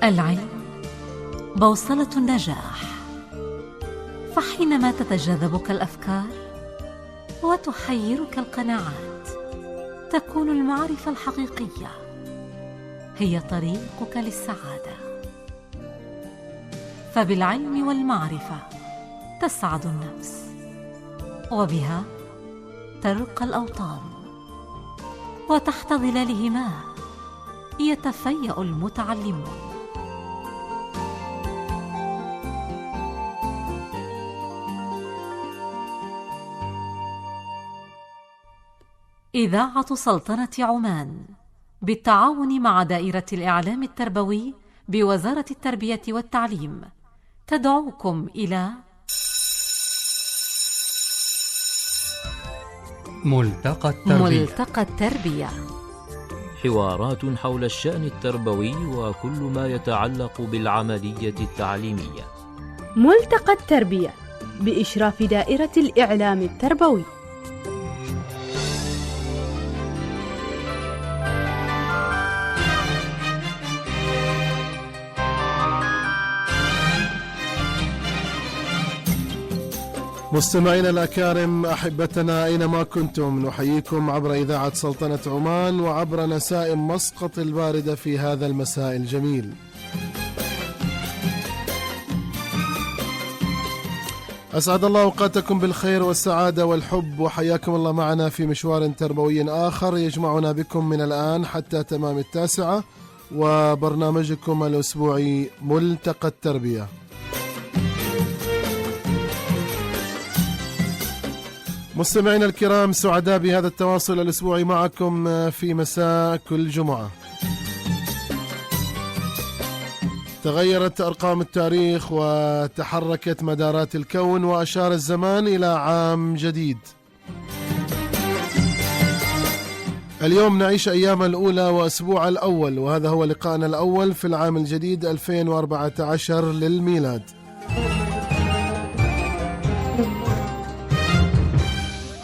العلم بوصلة النجاح، فحينما تتجاذبك الأفكار وتحيرك القناعات تكون المعرفة الحقيقية هي طريقك للسعادة. فبالعلم والمعرفة تسعد النفس، وبها ترقى الأوطان، وتحت ظلالهما يتفيأ المتعلمون. إذاعة سلطنة عمان بالتعاون مع دائرة الإعلام التربوي بوزارة التربية والتعليم تدعوكم إلى ملتقى التربية، حوارات حول الشأن التربوي وكل ما يتعلق بالعملية التعليمية. ملتقى التربية بإشراف دائرة الإعلام التربوي. مستمعينا الأكارم، أحبتنا أينما كنتم، نحييكم عبر إذاعة سلطنة عمان وعبر نسائم مسقط الباردة في هذا المساء الجميل. أسعد الله أوقاتكم بالخير والسعادة والحب، وحياكم الله معنا في مشوار تربوي آخر يجمعنا بكم من الآن حتى تمام 9، وبرنامجكم الأسبوعي ملتقى التربية. مستمعينا الكرام، سعداء بهذا التواصل الأسبوعي معكم في مساء كل جمعة. تغيرت أرقام التاريخ وتحركت مدارات الكون وأشار الزمان إلى عام جديد. اليوم نعيش أيام الأولى وأسبوع الأول، وهذا هو لقاءنا الأول في العام الجديد 2014 للميلاد.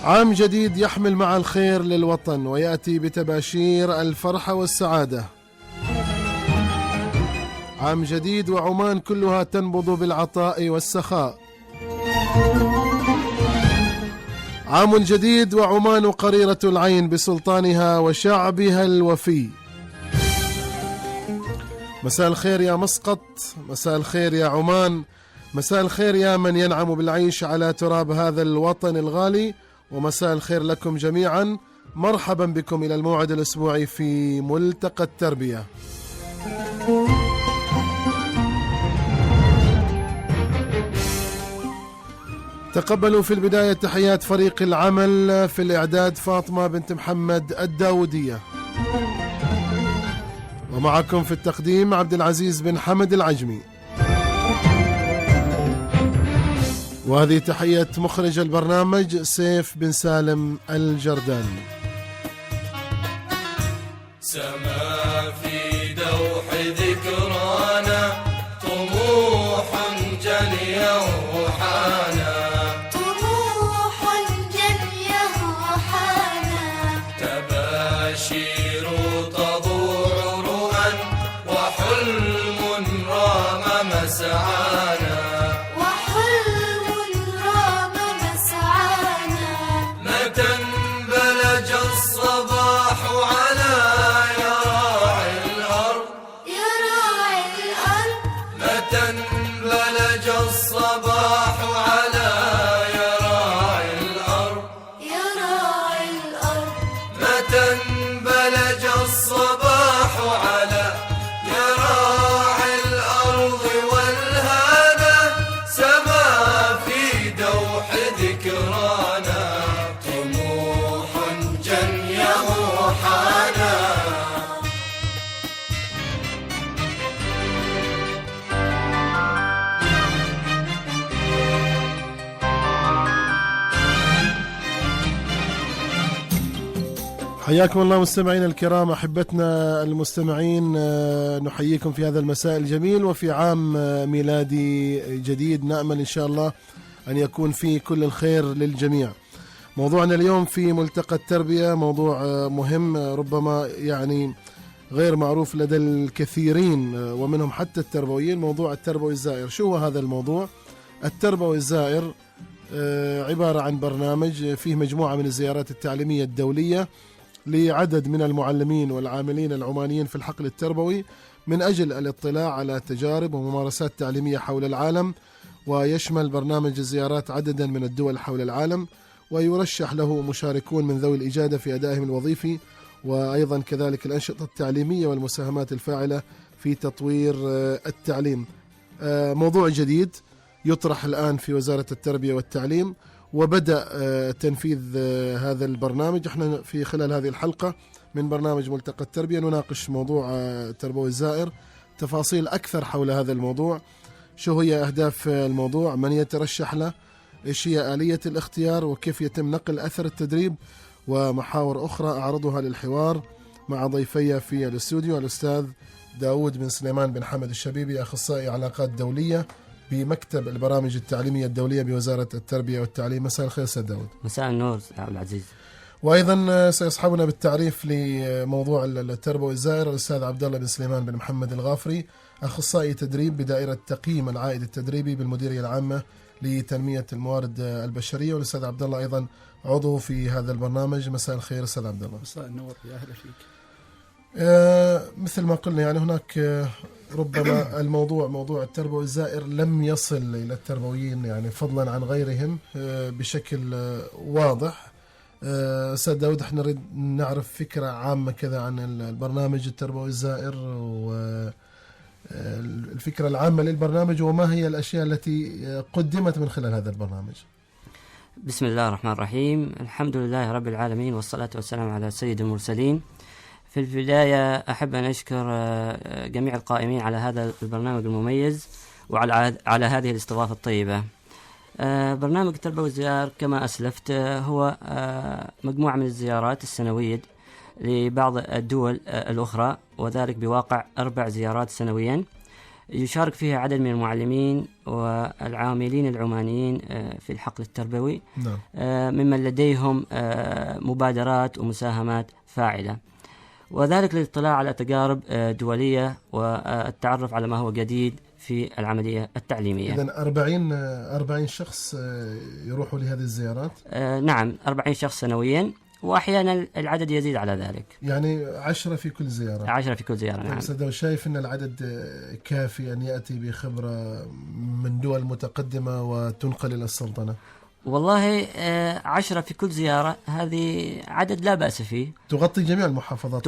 عام جديد يحمل مع الخير للوطن ويأتي بتباشير الفرحة والسعادة. عام جديد وعمان كلها تنبض بالعطاء والسخاء. عام جديد وعمان قريرة العين بسلطانها وشعبها الوفي. مساء الخير يا مسقط، مساء الخير يا عمان، مساء الخير يا من ينعم بالعيش على تراب هذا الوطن الغالي، ومساء الخير لكم جميعا. مرحبا بكم إلى الموعد الأسبوعي في ملتقى التربية. تقبلوا في البداية تحيات فريق العمل في الإعداد، فاطمة بنت محمد الداودية، ومعكم في التقديم عبد العزيز بن حمد العجمي. وهذه تحية مخرج البرنامج سيف بن سالم الجرداني. سما في دوح ذكرانا طموح جنيه وحانا، طموح جنيه وحانا، تباشير تضوع رؤى وحلم رام مسعانا، حياكم الله مستمعين الكرام، أحبتنا المستمعين، نحييكم في هذا المساء الجميل وفي عام ميلادي جديد نأمل إن شاء الله أن يكون فيه كل الخير للجميع. موضوعنا اليوم في ملتقى التربية موضوع مهم، ربما يعني غير معروف لدى الكثيرين ومنهم حتى التربويين، موضوع التربوي الزائر. شو هو هذا الموضوع؟ التربوي الزائر عبارة عن برنامج فيه مجموعة من الزيارات التعليمية الدولية لعدد من المعلمين والعاملين العمانيين في الحقل التربوي من أجل الاطلاع على تجارب وممارسات تعليمية حول العالم، ويشمل برنامج الزيارات عددا من الدول حول العالم، ويرشح له مشاركون من ذوي الإجادة في أدائهم الوظيفي، وأيضا كذلك الأنشطة التعليمية والمساهمات الفاعلة في تطوير التعليم. موضوع جديد يطرح الآن في وزارة التربية والتعليم، وبدأ تنفيذ هذا البرنامج. احنا في خلال هذه الحلقة من برنامج ملتقى التربية نناقش موضوع التربوي الزائر، تفاصيل أكثر حول هذا الموضوع، شو هي أهداف الموضوع، من يترشح له، إيش هي آلية الاختيار، وكيف يتم نقل أثر التدريب، ومحاور أخرى أعرضها للحوار مع ضيفي في الاستوديو الأستاذ داود بن سليمان بن حمد الشبيبي، أخصائي علاقات دولية بمكتب البرامج التعليمية الدولية بوزارة التربية والتعليم. مساء الخير أستاذ داود. مساء النور عبد العزيز. وأيضا سيصحبنا بالتعريف لموضوع التربوي الزائر الأستاذ عبد الله بن سليمان بن محمد الغافري، أخصائي تدريب بدائرة تقييم العائد التدريبي بالمديرية العامة لتنمية الموارد البشرية، والأستاذ عبد الله أيضا عضو في هذا البرنامج. مساء الخير أستاذ عبد الله. مساء النور، يا أهلا فيك. مثل ما قلنا يعني هناك ربما الموضوع موضوع التربوي الزائر لم يصل إلى التربويين يعني فضلا عن غيرهم بشكل واضح. أستاذ داود، احنا نريد نعرف فكرة عامة كذا عن البرنامج التربوي الزائر والفكرة العامة للبرنامج، وما هي الأشياء التي قدمت من خلال هذا البرنامج. بسم الله الرحمن الرحيم، الحمد لله رب العالمين، والصلاة والسلام على سيد المرسلين. في البداية أحب أن أشكر جميع القائمين على هذا البرنامج المميز وعلى هذه الاستضافة الطيبة. برنامج التربوي الزائر كما أسلفت هو مجموعة من الزيارات السنوية لبعض الدول الأخرى، وذلك بواقع 4 زيارات سنويا يشارك فيها عدد من المعلمين والعاملين العمانيين في الحقل التربوي ممن لديهم مبادرات ومساهمات فاعلة، وذلك للاطلاع على تجارب دولية والتعرف على ما هو جديد في العملية التعليمية. إذن 40 شخص يروحوا لهذه الزيارات؟ نعم، 40 شخص سنويا، وأحيانا العدد يزيد على ذلك، يعني 10 في كل زيارة. 10 في كل زيارة. نعم. طيب، شايف أن العدد كافي أن يأتي بخبرة من دول متقدمة وتنقل إلى السلطنة؟ والله 10 في كل زيارة هذه عدد لا بأس فيه. تغطي جميع المحافظات؟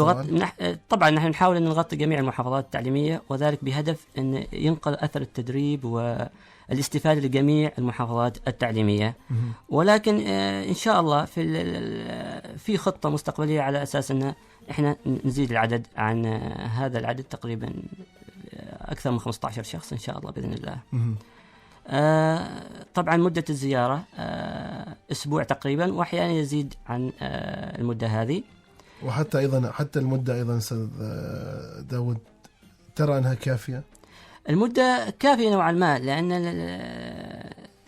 طبعا نحن نحاول أن نغطي جميع المحافظات التعليمية، وذلك بهدف أن ينقل أثر التدريب والاستفادة لجميع المحافظات التعليمية. ولكن إن شاء الله في خطة مستقبلية على أساس أن إحنا نزيد العدد عن هذا العدد، تقريبا أكثر من 15 شخص إن شاء الله بإذن الله. طبعا مدة الزيارة أسبوع تقريبا، وأحيانا يزيد عن المدة هذه، وحتى أيضا المدة أيضا أستاذ داود ترى أنها كافية؟ المدة كافية نوعا ما، لأن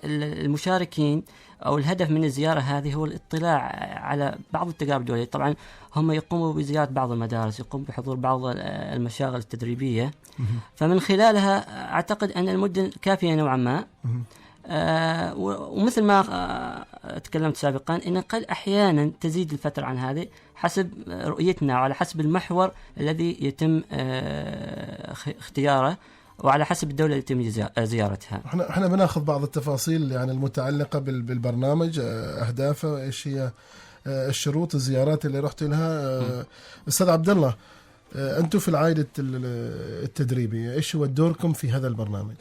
المشاركين أو الهدف من الزيارة هذه هو الاطلاع على بعض التجارب الدولية. طبعا هم يقوموا بزيارة بعض المدارس، يقوموا بحضور بعض المشاغل التدريبية، فمن خلالها أعتقد أن المدة كافية نوعا ما. ومثل ما تكلمت سابقا أن قد أحيانا تزيد الفترة عن هذه حسب رؤيتنا وعلى حسب المحور الذي يتم اختياره وعلى حسب الدولة التي يتم زيارتها. احنا بناخذ بعض التفاصيل يعني المتعلقة بالبرنامج، أهدافه، إيش هي الشروط، الزيارات اللي رحت لها. أستاذ عبد الله، أنتم في العائد التدريبي إيش هو دوركم في هذا البرنامج؟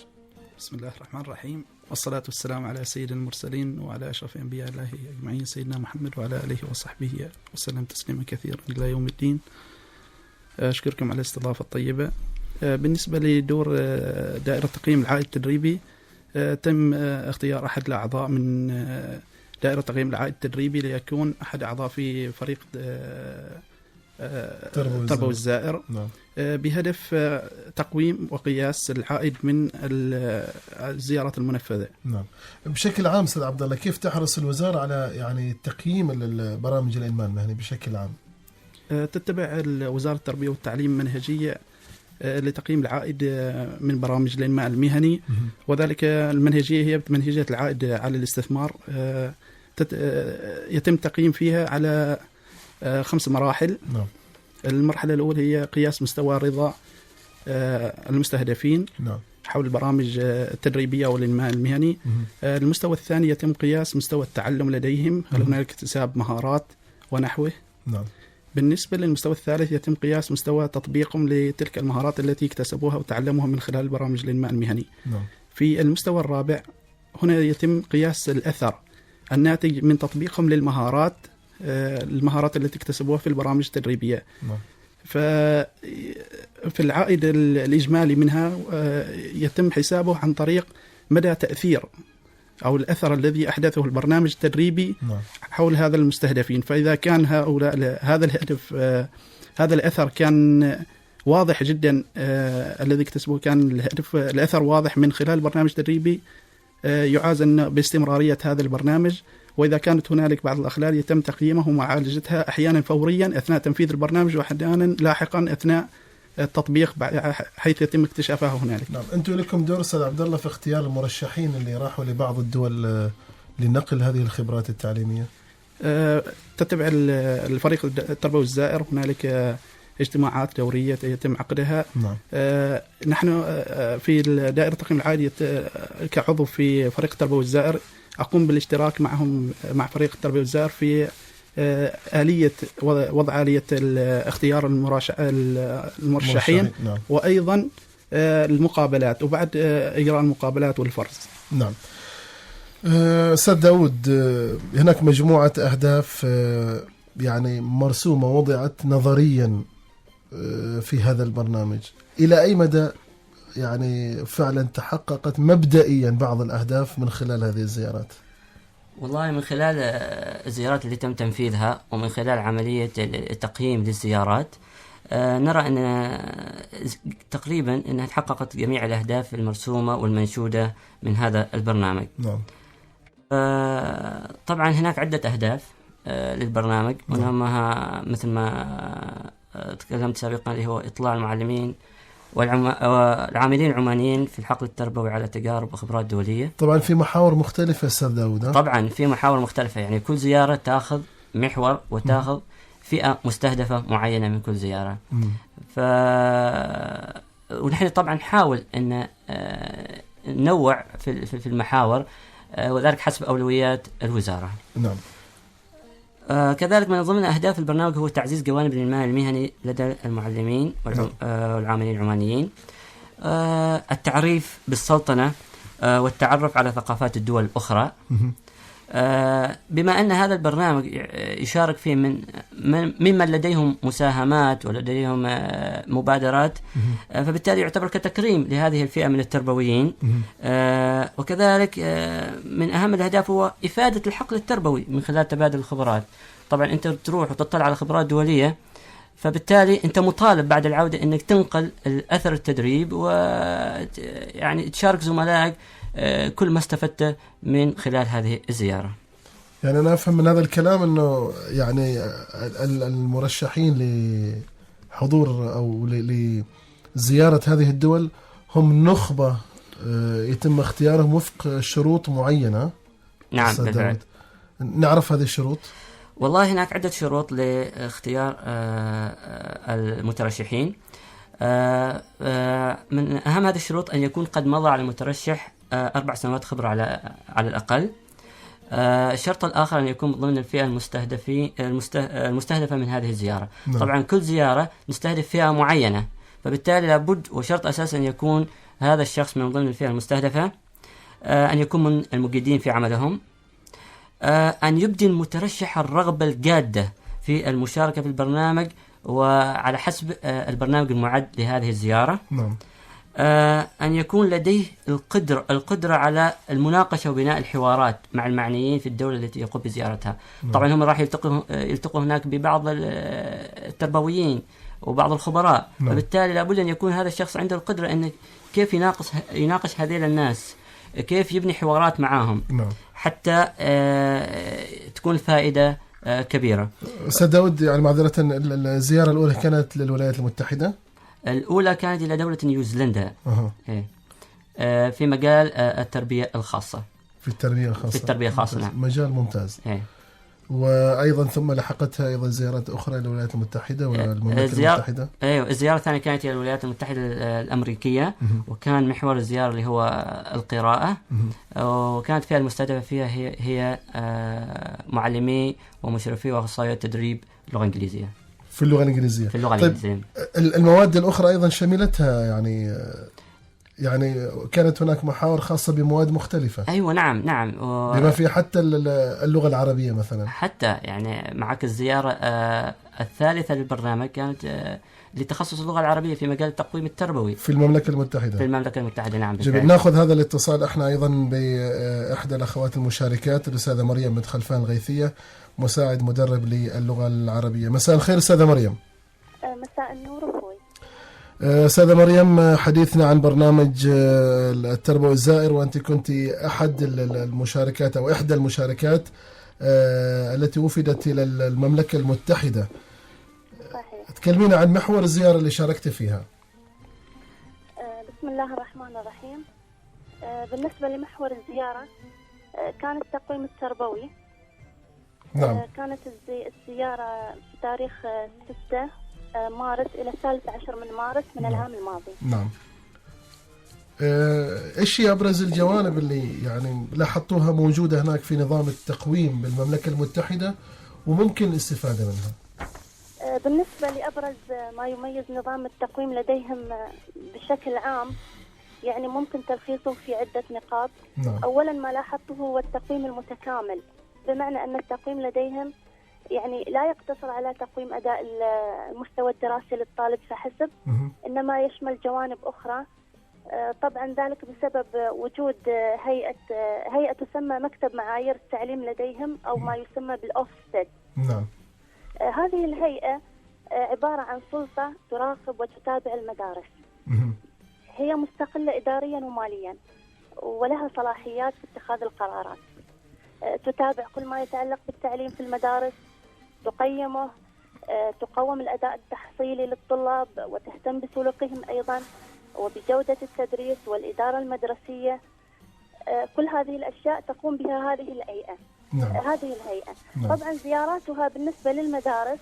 بسم الله الرحمن الرحيم، والصلاة والسلام على سيد المرسلين وعلى أشرف أنبياء الله أجمعين سيدنا محمد وعلى آله وصحبه وسلم تسليما كثيرا إلى يوم الدين. أشكركم على الاستضافة الطيبة. بالنسبة لدور دائرة تقييم العائد التدريبي، تم اختيار أحد الأعضاء من دائرة تقييم العائد التدريبي ليكون أحد أعضاء في فريق التربوي الزائر، بهدف تقويم وقياس العائد من الزيارات المنفذة. نعم. بشكل عام أستاذ عبد الله، كيف تحرص الوزارة على يعني تقييم البرامج الإنماء المهني بشكل عام؟ تتبع وزارة التربية والتعليم منهجية لتقييم العائد من برامج الإنماء المهني، وذلك المنهجية هي منهجية العائد على الاستثمار. يتم تقييم فيها على 5 مراحل. نعم. المرحلة الأولى هي قياس مستوى رضا المستهدفين نعم. حول البرامج التدريبية والإنماء المهني. المستوى الثاني يتم قياس مستوى التعلم لديهم، هل هناك اكتساب مهارات ونحوه. نعم. بالنسبة للمستوى الثالث يتم قياس مستوى تطبيقهم لتلك المهارات التي اكتسبوها وتعلموها من خلال برامج الإنماء المهني. نعم. في المستوى الرابع هنا يتم قياس الأثر الناتج من تطبيقهم للمهارات، المهارات التي اكتسبوها في البرامج التدريبية. نعم. في العائد الإجمالي منها يتم حسابه عن طريق مدى تأثير أو الأثر الذي أحدثه البرنامج التدريبي نعم. حول هذا المستهدفين. فإذا كان هذا الهدف، هذا الأثر كان واضح جدا، الذي اكتسبه كان الأثر واضح من خلال برنامج تدريبي، يعازن باستمرارية هذا البرنامج. وإذا كانت هنالك بعض الأخلال يتم تقييمها ومعالجتها أحيانا فوريا أثناء تنفيذ البرنامج، وأحيانا لاحقا أثناء التطبيق حيث يتم اكتشافها هنالك. نعم. أنتم لكم دور أستاذ عبد الله في اختيار المرشحين اللي راحوا لبعض الدول لنقل هذه الخبرات التعليمية؟ تتبع الفريق التربوي الزائر، هنالك اجتماعات دورية يتم عقدها. نعم. نحن في دائرة تقييم العائد كعضو في فريق التربوي الزائر أقوم بالاشتراك معهم مع فريق التربية الزائر في آلية وضع آلية اختيار المرشحين. نعم. وأيضا المقابلات، وبعد إجراء المقابلات والفرز. نعم. أستاذ داود، هناك مجموعة أهداف يعني مرسومة وضعت نظريا في هذا البرنامج، إلى أي مدى يعني فعلا تحققت مبدئيا بعض الأهداف من خلال هذه الزيارات؟ والله من خلال الزيارات اللي تم تنفيذها ومن خلال عملية التقييم للزيارات نرى أن تقريبا أنها تحققت جميع الأهداف المرسومة والمنشودة من هذا البرنامج. نعم. طبعا هناك عدة أهداف للبرنامج، وأهمها مثل ما تكلمت سابقا اللي هو إطلاع المعلمين والعاملين العمانيين في الحقل التربوي على تجارب وخبرات دولية. طبعا في محاور مختلفة أستاذ داود. طبعا في محاور مختلفة، يعني كل زيارة تأخذ محور وتأخذ فئة مستهدفة معينة من كل زيارة. ونحن طبعا نحاول أن ننوع في المحاور، وذلك حسب أولويات الوزارة. نعم. كذلك من ضمن أهداف البرنامج هو تعزيز جوانب الإنماء المهني لدى المعلمين والعاملين العمانيين، التعريف بالسلطنة والتعرف على ثقافات الدول الأخرى. بما أن هذا البرنامج يشارك فيه ممن لديهم مساهمات ولديهم مبادرات، فبالتالي يعتبر كتكريم لهذه الفئة من التربويين. وكذلك من أهم الأهداف هو إفادة الحقل التربوي من خلال تبادل الخبرات. طبعا أنت تروح وتطلع على خبرات دولية، فبالتالي أنت مطالب بعد العودة أنك تنقل الأثر التدريب ويعني تشارك زملائك كل ما استفدت من خلال هذه الزيارة. يعني أنا أفهم من هذا الكلام أنه يعني المرشحين لحضور أو لزيارة هذه الدول هم نخبة يتم اختيارهم وفق شروط معينة. نعم بالفعل. نعرف هذه الشروط؟ والله هناك عدة شروط لاختيار المترشحين. من أهم هذه الشروط أن يكون قد مضى على المترشح 4 سنوات خبرة على الأقل. الشرط الآخر أن يكون ضمن الفئة المستهدفة من هذه الزيارة. نعم. طبعا كل زيارة نستهدف فئة معينة، فبالتالي لابد وشرط أساسا أن يكون هذا الشخص من ضمن الفئة المستهدفة، أن يكون من المجيدين في عملهم، أن يبدي المترشح الرغبة الجادة في المشاركة في البرنامج وعلى حسب البرنامج المعد لهذه الزيارة. نعم. أن يكون لديه القدرة على المناقشة وبناء الحوارات مع المعنيين في الدولة التي يقوم بزيارتها. طبعا هم راح يلتقوا هناك ببعض التربويين وبعض الخبراء. فبالتالي لابد أن يكون هذا الشخص عنده القدرة أن كيف يناقش هذيل الناس، كيف يبني حوارات معهم، حتى تكون الفائدة كبيرة. أستاذ داود، يعني معذرة، الزيارة الأولى كانت للولايات المتحدة؟ الأولى كانت إلى دولة نيوزيلندا. في مجال التربية الخاصة. في التربية الخاصة. في التربية الخاصة، نعم. مجال ممتاز. وأيضا ثم لحقتها أيضا زيارات أخرى إلى الولايات المتحدة والمملكة المتحدة. أيوة، الزيارة الثانية كانت إلى الولايات المتحدة الأمركية، وكان محور الزيارة اللي هو القراءة، وكانت فيها المستهدفة فيها هي معلمي ومشرفي وأخصائي تدريب اللغة الإنجليزية. في اللغة الإنجليزية. في اللغة طيب الإنجليزية. المواد الأخرى أيضا شملتها، يعني كانت هناك محاور خاصة بمواد مختلفة. أيوة، نعم. بما فيها حتى اللغة العربية مثلا. حتى يعني معك الزيارة الثالثة للبرنامج كانت لتخصص اللغة العربية في مجال التقويم التربوي في المملكة المتحدة. في المملكة المتحدة، نعم. جميل. ناخذ هذا الاتصال احنا أيضا بإحدى الأخوات المشاركات، الأستاذة مريم بنت خلفان الغيثية، مساعد مدرب للغة العربية. مساء الخير أستاذة مريم. مساء النور أخوي. أستاذة مريم، حديثنا عن برنامج التربوي الزائر، وأنت كنت أحد المشاركات أو إحدى المشاركات التي وفدت إلى المملكة المتحدة. صحيح. تكلمينا عن محور الزيارة اللي شاركت فيها. بسم الله الرحمن الرحيم. بالنسبة لمحور الزيارة كان التقويم التربوي. نعم. كانت الزيارة في تاريخ 6 مارس إلى 13 من مارس من العام الماضي. نعم. إيش هي أبرز الجوانب اللي يعني لاحظتوها موجودة هناك في نظام التقويم بالمملكة المتحدة وممكن الاستفادة منها؟ بالنسبة لأبرز ما يميز نظام التقويم لديهم بشكل عام، يعني ممكن تلخيصه في عدة نقاط. نعم. أولا ما لاحظته هو التقويم المتكامل، بمعنى أن التقويم لديهم يعني لا يقتصر على تقويم أداء المستوى الدراسي للطالب فحسب، إنما يشمل جوانب أخرى. طبعا ذلك بسبب وجود هيئة تسمى مكتب معايير التعليم لديهم، أو ما يسمى بالأوفست. نعم. هذه الهيئة عبارة عن سلطة تراقب وتتابع المدارس. هي مستقلة إداريا وماليا، ولها صلاحيات في اتخاذ القرارات. تتابع كل ما يتعلق بالتعليم في المدارس، تقيمه، تقوم الأداء التحصيلي للطلاب، وتهتم بسلوكهم أيضا وبجودة التدريس والإدارة المدرسية. كل هذه الأشياء تقوم بها هذه الهيئة. نعم. هذه الهيئة. نعم. طبعا زياراتها بالنسبة للمدارس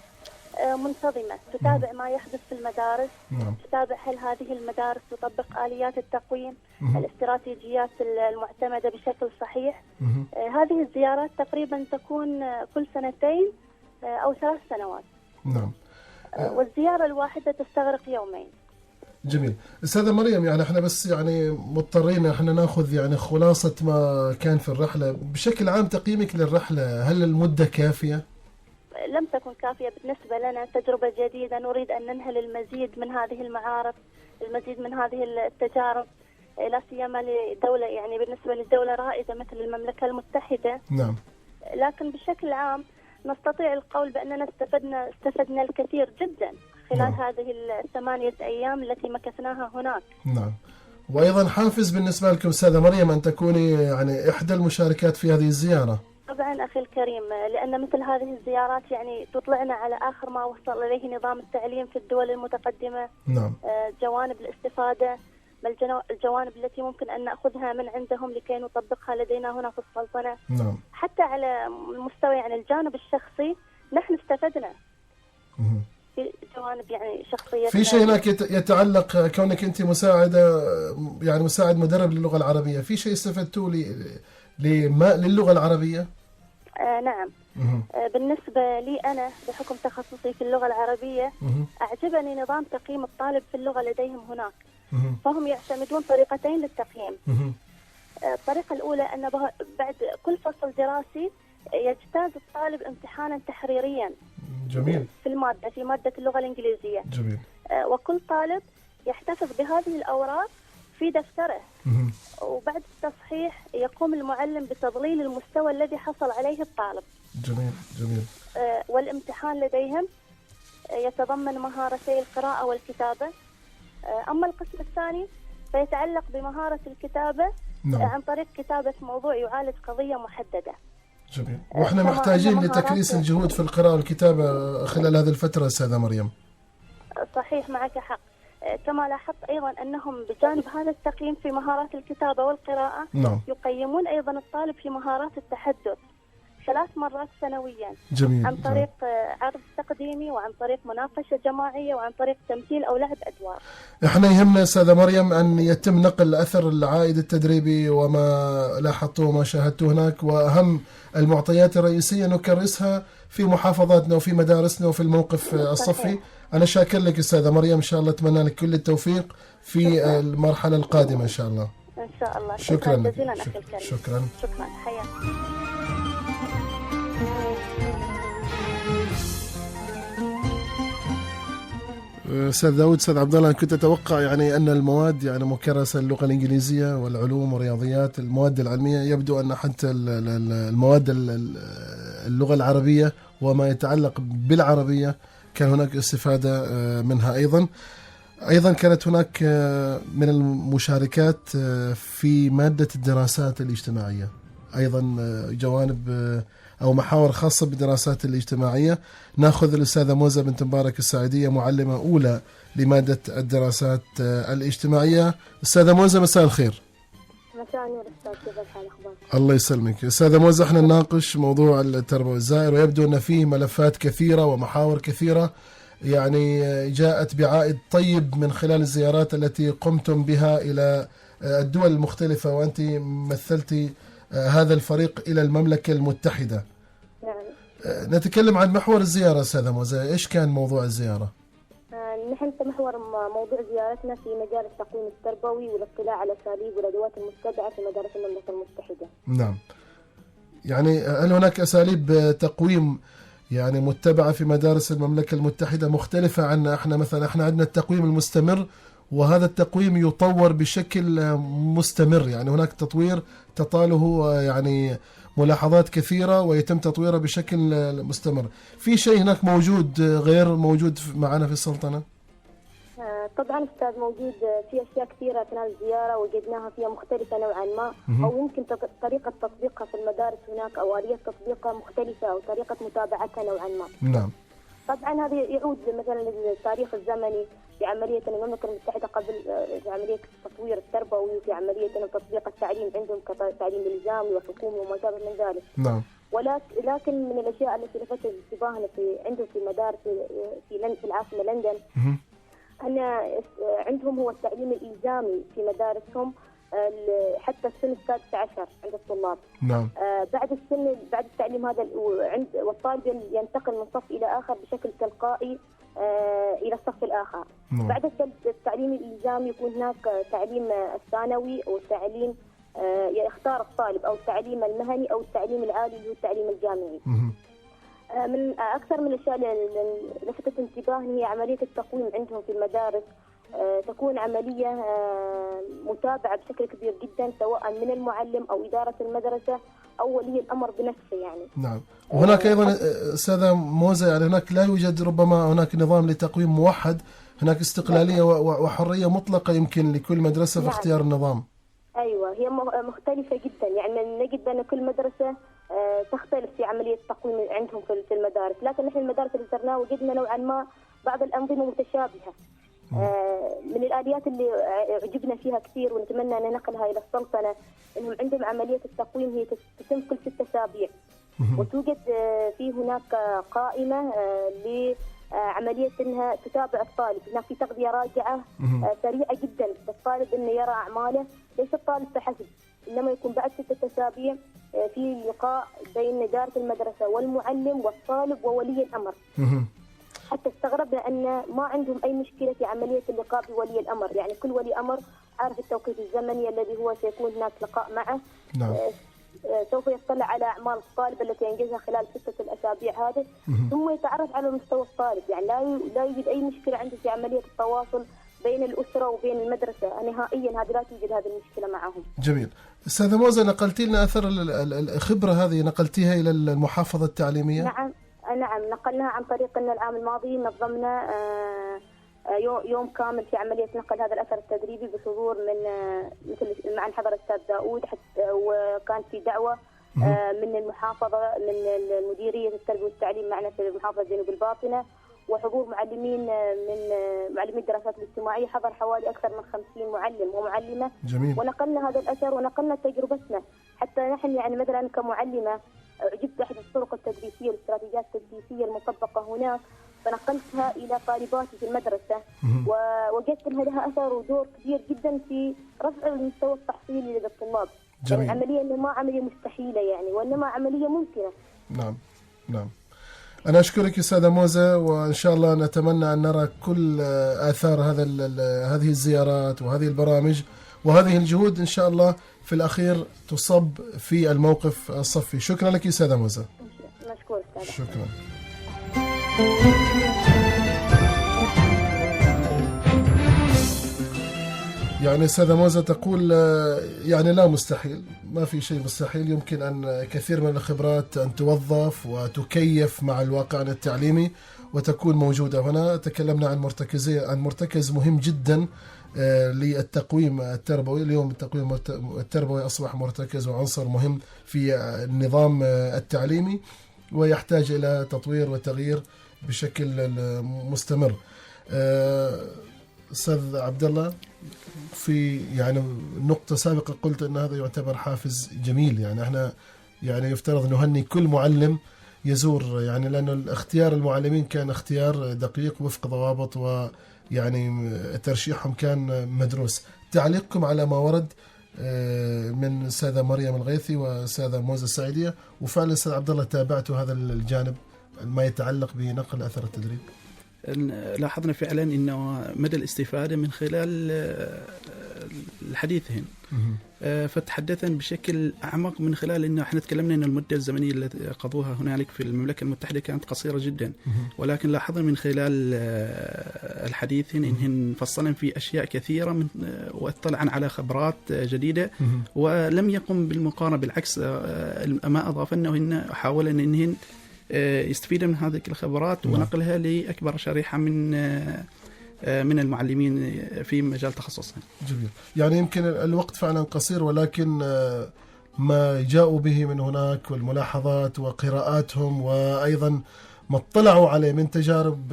منتظمة، تتابع ما يحدث في المدارس. نعم. تتابع هل هذه المدارس تطبق آليات التقويم، الاستراتيجيات المعتمدة بشكل صحيح. هذه الزيارات تقريبا تكون كل 2 أو 3 سنوات. نعم. والزيارة الواحدة تستغرق 2 يوم. جميل. أستاذة مريم، يعني احنا بس يعني مضطرين احنا ناخذ يعني خلاصة ما كان في الرحلة. بشكل عام تقييمك للرحلة، هل المدة كافية؟ لم تكن كافية بالنسبة لنا، تجربة جديدة، نريد أن ننهل المزيد من هذه المعارف، المزيد من هذه التجارب، لا سيما لدولة يعني بالنسبة للدولة رائدة مثل المملكة المتحدة. نعم. لكن بشكل عام نستطيع القول بأننا استفدنا الكثير جدا خلال هذه 8 أيام التي مكثناها هناك. نعم. وأيضا حافز بالنسبة لكم أستاذة مريم أن تكوني يعني إحدى المشاركات في هذه الزيارة. طبعا أخي الكريم، لأن مثل هذه الزيارات يعني تطلعنا على آخر ما وصل إليه نظام التعليم في الدول المتقدمة. نعم. جوانب الاستفادة، الجوانب التي ممكن أن نأخذها من عندهم لكي نطبقها لدينا هنا في السلطنة. نعم. حتى على مستوى يعني الجانب الشخصي نحن استفدنا في جوانب يعني شخصية. في شيء هناك يتعلق كونك أنت مساعدة، يعني مساعد مدرب للغة العربية، في شيء استفدتوه للغة العربية؟ نعم. بالنسبة لي أنا بحكم تخصصي في اللغة العربية، أعجبني نظام تقييم الطالب في اللغة لديهم هناك. فهم يعتمدون طريقتين للتقييم. الطريقة الأولى أن بعد كل فصل دراسي يجتاز الطالب امتحانا تحريريا. جميل. في مادة اللغة الإنجليزية. جميل. وكل طالب يحتفظ بهذه الأوراق في دفتره. وبعد التصحيح يقوم المعلم بتضليل المستوى الذي حصل عليه الطالب. جميل. جميل. والامتحان لديهم يتضمن مهارتي القراءة والكتابة. أما القسم الثاني فيتعلق بمهارة الكتابة. نعم. عن طريق كتابة موضوع يعالج قضية محددة. جميل. واحنا محتاجين لتكريس الجهود في القراءة والكتابة خلال هذه الفترة أستاذة مريم. صحيح، معك حق. كما لاحظت أيضا أنهم بجانب هذا التقييم في مهارات الكتابة والقراءة نعم. يقيمون أيضا الطالب في مهارات التحدث 3 مرات سنويا. جميل. عن طريق عرض تقديمي، وعن طريق مناقشة جماعية، وعن طريق تمثيل أو لعب أدوار. احنا يهمنا أستاذة مريم أن يتم نقل أثر العائد التدريبي وما لاحظتوه وما شاهدتوه هناك، وأهم المعطيات الرئيسية نكرسها في محافظاتنا وفي مدارسنا وفي الموقف الصفي. أنا شاكر لك أستاذة مريم، إن شاء الله أتمنى لك كل التوفيق في المرحلة القادمة إن شاء الله. إن شاء الله. شكرا جزيلا أخي الكريم. شكرا. حياك. أستاذ داود، أستاذ عبد الله، كنت أتوقع يعني أن المواد يعني مكرسة اللغة الإنجليزية والعلوم والرياضيات، المواد العلمية، يبدو أن حتى المواد اللغة العربية وما يتعلق بالعربية كان هناك استفادة منها أيضا كانت هناك من المشاركات في مادة الدراسات الاجتماعية، أيضا جوانب أو محاور خاصة بالدراسات الاجتماعية. نأخذ الأستاذة موزة بنت مبارك الساعدية، معلمة أولى لمادة الدراسات الاجتماعية. أستاذة موزة، مساء الخير. مساء النور أستاذ، كيف الحال؟ أخبارك؟ الله يسلمك. أستاذة موزة، احنا نناقش موضوع التربوي الزائر، ويبدو أن فيه ملفات كثيرة ومحاور كثيرة يعني جاءت بعائد طيب من خلال الزيارات التي قمتم بها إلى الدول المختلفة، وأنت مثلتي هذا الفريق إلى المملكة المتحدة. نعم. نتكلم عن محور الزيارة أستاذة موزة، إيش كان موضوع الزيارة؟ نحن محور موضوع زيارتنا في مجال التقويم التربوي والاطلاع على أساليب والأدوات المتبعة في مدارس المملكة المتحدة. نعم. يعني هل هناك أساليب تقويم يعني متبعة في مدارس المملكة المتحدة مختلفة عنا؟ احنا عندنا التقويم المستمر، وهذا التقويم يطور بشكل مستمر، يعني هناك تطوير تطاله يعني ملاحظات كثيرة ويتم تطويره بشكل مستمر. في شيء هناك موجود غير موجود معنا في السلطنة؟ طبعا أستاذ، موجود في أشياء كثيرة أثناء الزيارة وجدناها فيها مختلفة نوعا ما، أو يمكن طريقة تطبيقها في المدارس هناك، أو آلية تطبيقها مختلفة، أو طريقة متابعتها نوعا ما. نعم. طبعا هذا يعود مثلا للتاريخ الزمني في عملية المملكة المتحدة قبل في عملية التطوير التربوي، وفي عملية تطبيق التعليم عندهم كتعليم الزامي وحكومي وما شابه من ذلك. نعم. ولكن من الأشياء التي لفتت انتباهنا عندهم في مدارس في العاصمة لندن، أن عندهم هو التعليم الإلزامي في مدارسهم حتى السن 16 عند الطلاب. نعم. بعد التعليم هذا والطالب ينتقل من صف إلى آخر بشكل تلقائي إلى الصف الآخر. نعم. بعد التعليم الإلزامي يكون هناك تعليم الثانوي، أو التعليم يختار الطالب، أو التعليم المهني، أو التعليم العالي اللي هو التعليم الجامعي. من أكثر من الأشياء اللي لفتت انتباهي هي عملية التقويم عندهم في المدارس. تكون عملية متابعة بشكل كبير جدا، سواء من المعلم أو إدارة المدرسة أو ولي الأمر بنفسه يعني. نعم. وهناك أيضا أستاذة موزة يعني هناك لا يوجد ربما هناك نظام لتقويم موحد، هناك استقلالية وحرية مطلقة يمكن لكل مدرسة في اختيار النظام. أيوة، هي مختلفة جدا، يعني نجد أن كل مدرسة تختلف في عملية التقويم عندهم في المدارس، لكن نحن المدارس اللي زرناها وجدنا نوعا ما بعض الأنظمة متشابهة. من الآليات اللي عجبنا فيها كثير ونتمنى أن ننقلها إلى السلطنة، أنهم عندهم عملية التقويم هي تتم كل 6 أسابيع، وتوجد في هناك قائمة لعملية أنها تتابع الطالب. هناك في تغذية راجعة سريعة جدا للطالب أنه يرى أعماله، ليس الطالب فحسب، إنما يكون بعد 6 أسابيع في لقاء بين إدارة المدرسة والمعلم والطالب وولي الأمر. حتى استغربنا أن ما عندهم أي مشكلة في عملية اللقاء بولي الأمر، يعني كل ولي أمر عارف التوقيت الزمني الذي هو سيكون هناك لقاء معه. نعم. سوف يطلع على أعمال الطالب التي ينجزها خلال 6 الأسابيع هذه، ثم يتعرف على مستوى الطالب، يعني لا يوجد أي مشكلة عنده في عملية التواصل بين الأسرة وبين المدرسة نهائيا. هذه لا توجد هذه المشكلة معهم. جميل. أستاذة موزة، نقلتي لنا أثر الخبرة هذه، نقلتيها إلى المحافظة التعليمية؟ نعم، نقلناها عن طريق أن العام الماضي نظمنا يوم كامل في عملية نقل هذا الأثر التدريبي بحضور من مثل مع حضر الأستاذ داود، وكان في دعوة من المحافظة، من مديرية التربية والتعليم معنا في المحافظة جنوب الباطنة، وحضور معلمين من معلمين الدراسات الاجتماعية. حضر حوالي أكثر من 50 معلم ومعلمة. جميل. ونقلنا هذا الأثر ونقلنا تجربتنا، حتى نحن يعني مثلا كمعلمة عجبت بأحد الطرق التدريسية والاستراتيجيات التدريسية المطبقة هناك، فنقلتها إلى طالباتي في المدرسة، ووجدت أنها لها أثر ودور كبير جدا في رفع المستوى التحصيلي لدى الطلاب. جميل. يعني عملية ما عملية مستحيلة يعني، وإنما عملية ممكنة. نعم نعم. أنا أشكرك أستاذة موزة، وإن شاء الله نتمنى أن نرى كل آثار هذه الزيارات وهذه البرامج وهذه الجهود إن شاء الله في الأخير تصب في الموقف الصفي. شكرا لك أستاذة موزة. مشكور أستاذ. شكرا. يعني أستاذة موزة تقول يعني لا مستحيل، ما في شيء مستحيل، يمكن أن كثير من الخبرات أن توظف وتكيف مع الواقع التعليمي وتكون موجودة هنا. تكلمنا عن مرتكز مهم جدا للتقويم التربوي. اليوم التقويم التربوي أصبح مرتكز وعنصر مهم في النظام التعليمي، ويحتاج إلى تطوير وتغيير بشكل مستمر. أستاذ عبد الله، في يعني نقطة سابقة قلت أن هذا يعتبر حافز جميل، يعني احنا يعني يفترض نهني كل معلم يزور، يعني لأنه اختيار المعلمين كان اختيار دقيق وفق ضوابط، ويعني ترشيحهم كان مدروس. تعليقكم على ما ورد من سادة مريم الغيثي وسادة موزة السعيدية، وفعلا أستاذ عبد الله تابعتوا هذا الجانب ما يتعلق بنقل أثر التدريب؟ لاحظنا فعلا انه مدى الاستفاده من خلال الحديث هنا، فتحدثنا بشكل اعمق من خلال انه احنا تكلمنا ان المده الزمنيه التي قضوها هنالك في المملكه المتحده كانت قصيره جدا، ولكن لاحظنا من خلال الحديث انهن فصلن في اشياء كثيره من واطلعن على خبرات جديده، ولم يقم بالمقارنه، بالعكس ما اضافنه انه حاول انهن يستفيد من هذه الخبرات ونقلها لأكبر شريحة من المعلمين في مجال تخصصهم. جميل. يعني يمكن الوقت فعلا قصير، ولكن ما جاءوا به من هناك والملاحظات وقراءاتهم وأيضا ما اطلعوا عليه من تجارب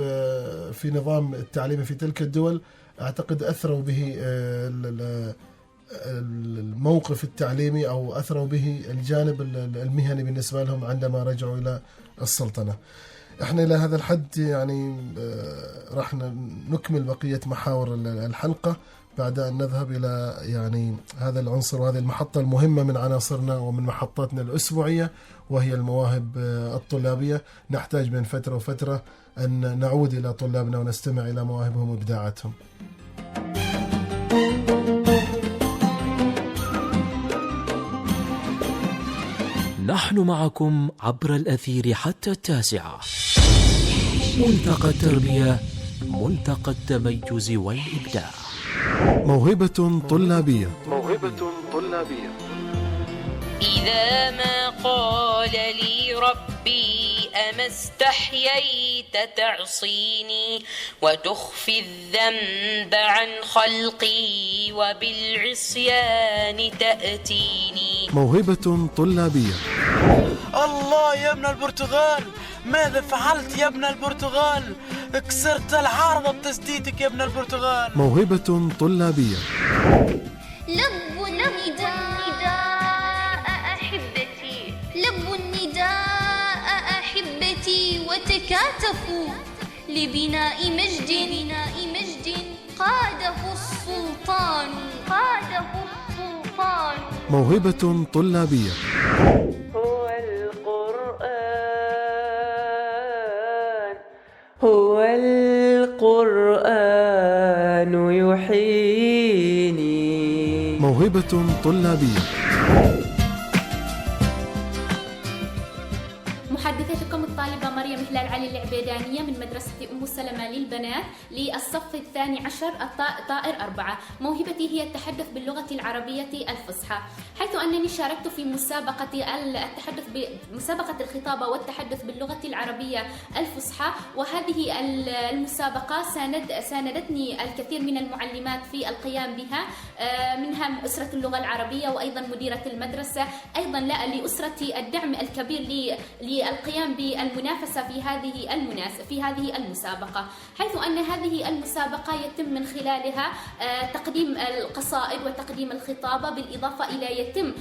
في نظام التعليم في تلك الدول، أعتقد أثروا به الموقف التعليمي أو أثروا به الجانب المهني بالنسبة لهم عندما رجعوا إلى السلطنة. احنا إلى هذا الحد يعني راح نكمل بقية محاور الحلقة بعد أن نذهب إلى يعني هذا العنصر وهذه المحطة المهمة من عناصرنا ومن محطاتنا الأسبوعية، وهي المواهب الطلابية. نحتاج من فترة وفترة أن نعود إلى طلابنا ونستمع إلى مواهبهم وإبداعاتهم. نحن معكم عبر الأثير حتى 9. ملتقى التربية، ملتقى التميز والإبداع. موهبة طلابية. إذا ما قال لي ربي أما استحييت تعصيني وتخفي الذنب عن خلقي وبالعصيان تأتيني. موهبة طلابية. الله يا ابن البرتغال، ماذا فعلت يا ابن البرتغال؟ كسرت العارضة بتسديدك يا ابن البرتغال. موهبة طلابية. لبوا النداء أحبتي، لبوا النداء أحبتي وتكاتفوا لبناء مجد قاده السلطان. موهبة طلابية. هو القرآن يحييني. موهبة طلابية. محدثتكم الطالبة مريم مريم هلال علي العبيدانية من مدرسة أم سلمة للبنات للصف 12 طائر 4. موهبتي هي التحدث باللغة العربية الفصحى، حيث أنني شاركت في مسابقة الخطابة والتحدث باللغة العربية الفصحى، وهذه المسابقة ساندتني الكثير من المعلمات في القيام بها، منها أسرة اللغة العربية وأيضا مديرة المدرسة، أيضا لأسرتي الدعم الكبير للقيام بالمنافسة في هذه المسابقة، حيث أن هذه المسابقة يتم من خلالها تقديم القصائد وتقديم الخطابة، بالإضافة إلى يتم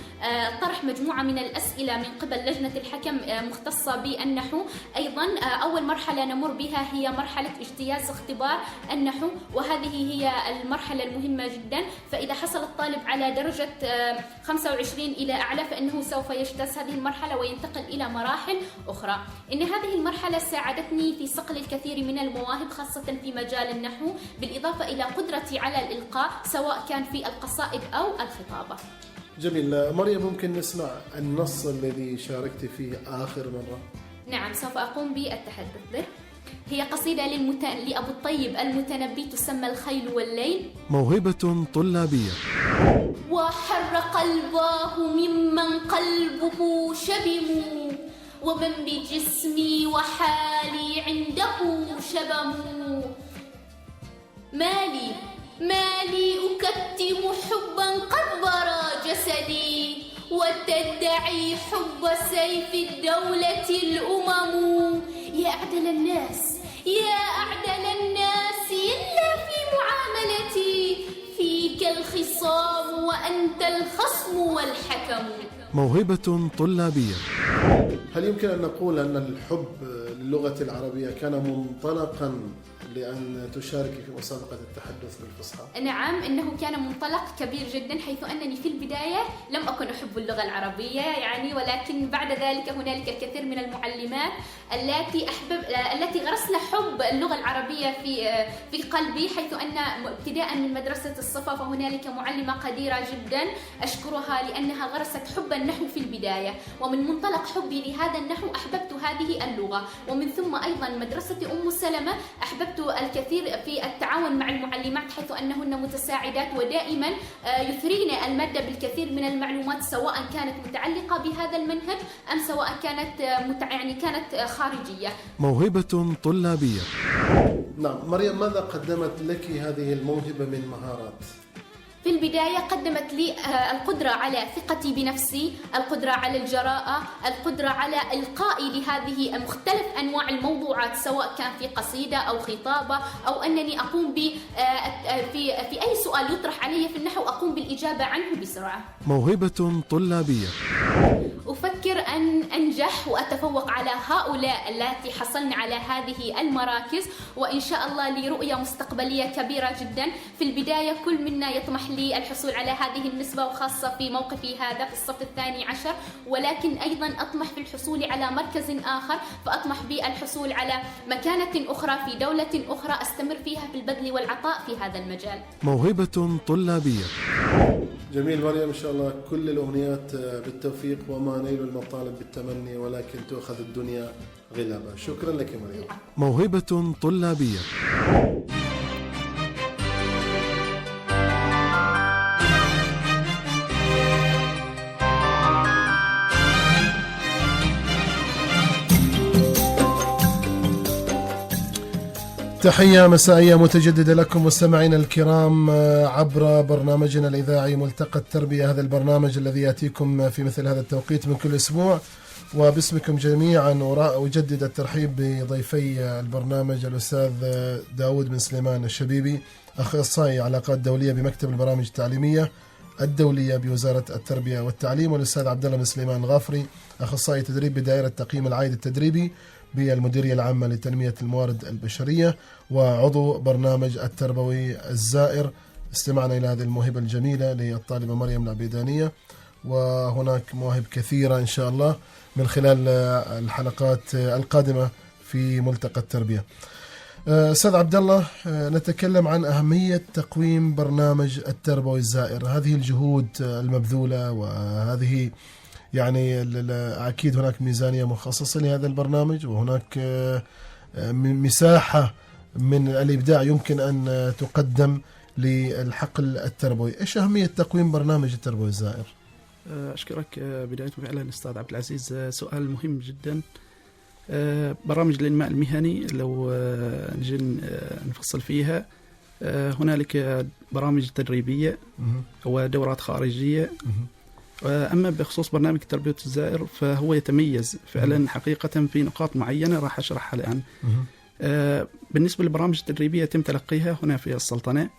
طرح مجموعة من الأسئلة من قبل لجنة الحكم مختصة بالنحو. أيضا أول مرحلة نمر بها هي مرحلة اجتياز اختبار النحو، وهذه هي المرحلة المهمة جدا، فإذا حصل الطالب على درجة 25 إلى أعلى فإنه سوف يجتاز هذه المرحلة وينتقل إلى مراحل أخرى. إن هذه المرحلة ساعدتني في صقل الكثير من المواهب خاصة في مجال النحو، بالإضافة إلى قدرتي على الإلقاء سواء كان في القصائد أو الخطابة. جميل. مريم، ممكن نسمع النص الذي شاركت فيه آخر مرة؟ نعم، سوف أقوم بالتحدث به. هي قصيدة لأبو الطيب المتنبي تسمى الخيل والليل. موهبة طلابية. وحر قلباه ممن قلبه شبم، ومن بجسمي وحالي عنده شبم. مالي أكتم حبا قد برى جسدي، وتدعي حب سيف الدولة الأمم. يا أعدل الناس إلا في معاملتي، فيك الخصام وأنت الخصم والحكم. موهبة طلابية. هل يمكن أن نقول أن الحب للغة العربية كان منطلقا لأن تشاركي في مسابقة التحدث بالفصحى؟ نعم، إنه كان منطلق كبير جدا، حيث أنني في البداية لم أكن أحب اللغة العربية ولكن بعد ذلك هنالك الكثير من المعلمات التي غرسن حب اللغة العربية في قلبي، حيث أن ابتداء من مدرسة الصفا فهنالك معلمة قديرة جدا أشكرها لأنها غرست حب النحو في البداية، ومن منطلق حبي لهذا النحو أحببت هذه اللغة. ومن ثم أيضا مدرسة أم سلمة أحببت الكثير في التعاون مع المعلمات، حيث أنهن متساعدات ودائما يثرين المادة بالكثير من المعلومات، سواء كانت متعلقة بهذا المنهج أم سواء كانت خارجية. موهبة طلابية. نعم مريم، ماذا قدمت لك هذه الموهبة من مهارات؟ في البداية قدمت لي القدرة على ثقتي بنفسي، القدرة على الجراءة، القدرة على إلقائي لهذه مختلف أنواع الموضوعات، سواء كان في قصيدة أو خطابة، أو أنني أقوم في أي سؤال يطرح علي في النحو أقوم بالإجابة عنه بسرعة. موهبة طلابية. أفكر أن أنجح وأتفوق على هؤلاء التي حصلن على هذه المراكز، وإن شاء الله لي رؤية مستقبلية كبيرة جدا. في البداية كل منا يطمح لي الحصول على هذه النسبة، وخاصة في موقفي هذا في الصف 12، ولكن أيضا أطمح في الحصول على مركز آخر، فأطمح بالحصول على مكانة أخرى في دولة أخرى أستمر فيها في البذل والعطاء في هذا المجال. موهبة طلابية. جميل مريم، إن شاء الله كل الأمنيات بالتوفيق، وما نيل المطالب بالتمني ولكن تؤخذ الدنيا غلابة. شكرا لك مريم. موهبة طلابية. تحية مسائية متجددة لكم مستمعينا الكرام عبر برنامجنا الإذاعي ملتقى التربية، هذا البرنامج الذي يأتيكم في مثل هذا التوقيت من كل أسبوع. وباسمكم جميعا أجدد الترحيب بضيفي البرنامج الأستاذ داود بن سليمان الشبيبي، أخصائي علاقات دولية بمكتب البرامج التعليمية الدولية بوزارة التربية والتعليم، والأستاذ عبد الله بن سليمان الغافري، أخصائي تدريب بدائرة تقييم العائد التدريبي بالمديرية العامة لتنمية الموارد البشرية، وعضو برنامج التربوي الزائر. استمعنا إلى هذه الموهبة الجميلة للطالبة مريم العبيدانية، وهناك مواهب كثيرة إن شاء الله من خلال الحلقات القادمة في ملتقى التربية. أستاذ عبد الله، نتكلم عن أهمية تقويم برنامج التربوي الزائر، هذه الجهود المبذولة وهذه يعني أكيد هناك ميزانية مخصصة لهذا البرنامج، وهناك مساحة من الإبداع يمكن أن تقدم للحقل التربوي. إيش أهمية تقويم برنامج التربوي الزائر؟ أشكرك بداية فعلا أستاذ عبد العزيز، سؤال مهم جدا. برامج الإنماء المهني لو نجي نفصل فيها، هنالك برامج تدريبية ودورات خارجية. أما بخصوص برنامج تربية الزائر فهو يتميز فعلا حقيقة في نقاط معينة راح أشرحها الآن. بالنسبة للبرامج التدريبية يتم تلقيها هنا في السلطنة،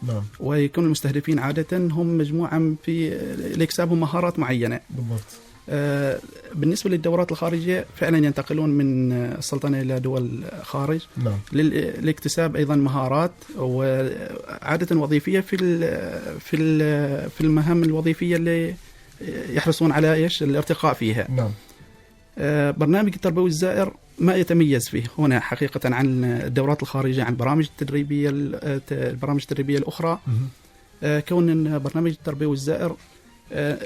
ويكون المستهدفين عادة هم مجموعة في لإكسابهم مهارات معينة. بالضبط. بالنسبة للدورات الخارجية فعلا ينتقلون من السلطنة إلى دول خارج لاكتساب أيضا مهارات وعادة وظيفية في المهام الوظيفية اللي يحرصون على الارتقاء فيها. برنامج التربوي الزائر ما يتميز فيه هنا حقيقة عن الدورات الخارجية، عن البرامج التدريبية الأخرى. كون برنامج التربوي الزائر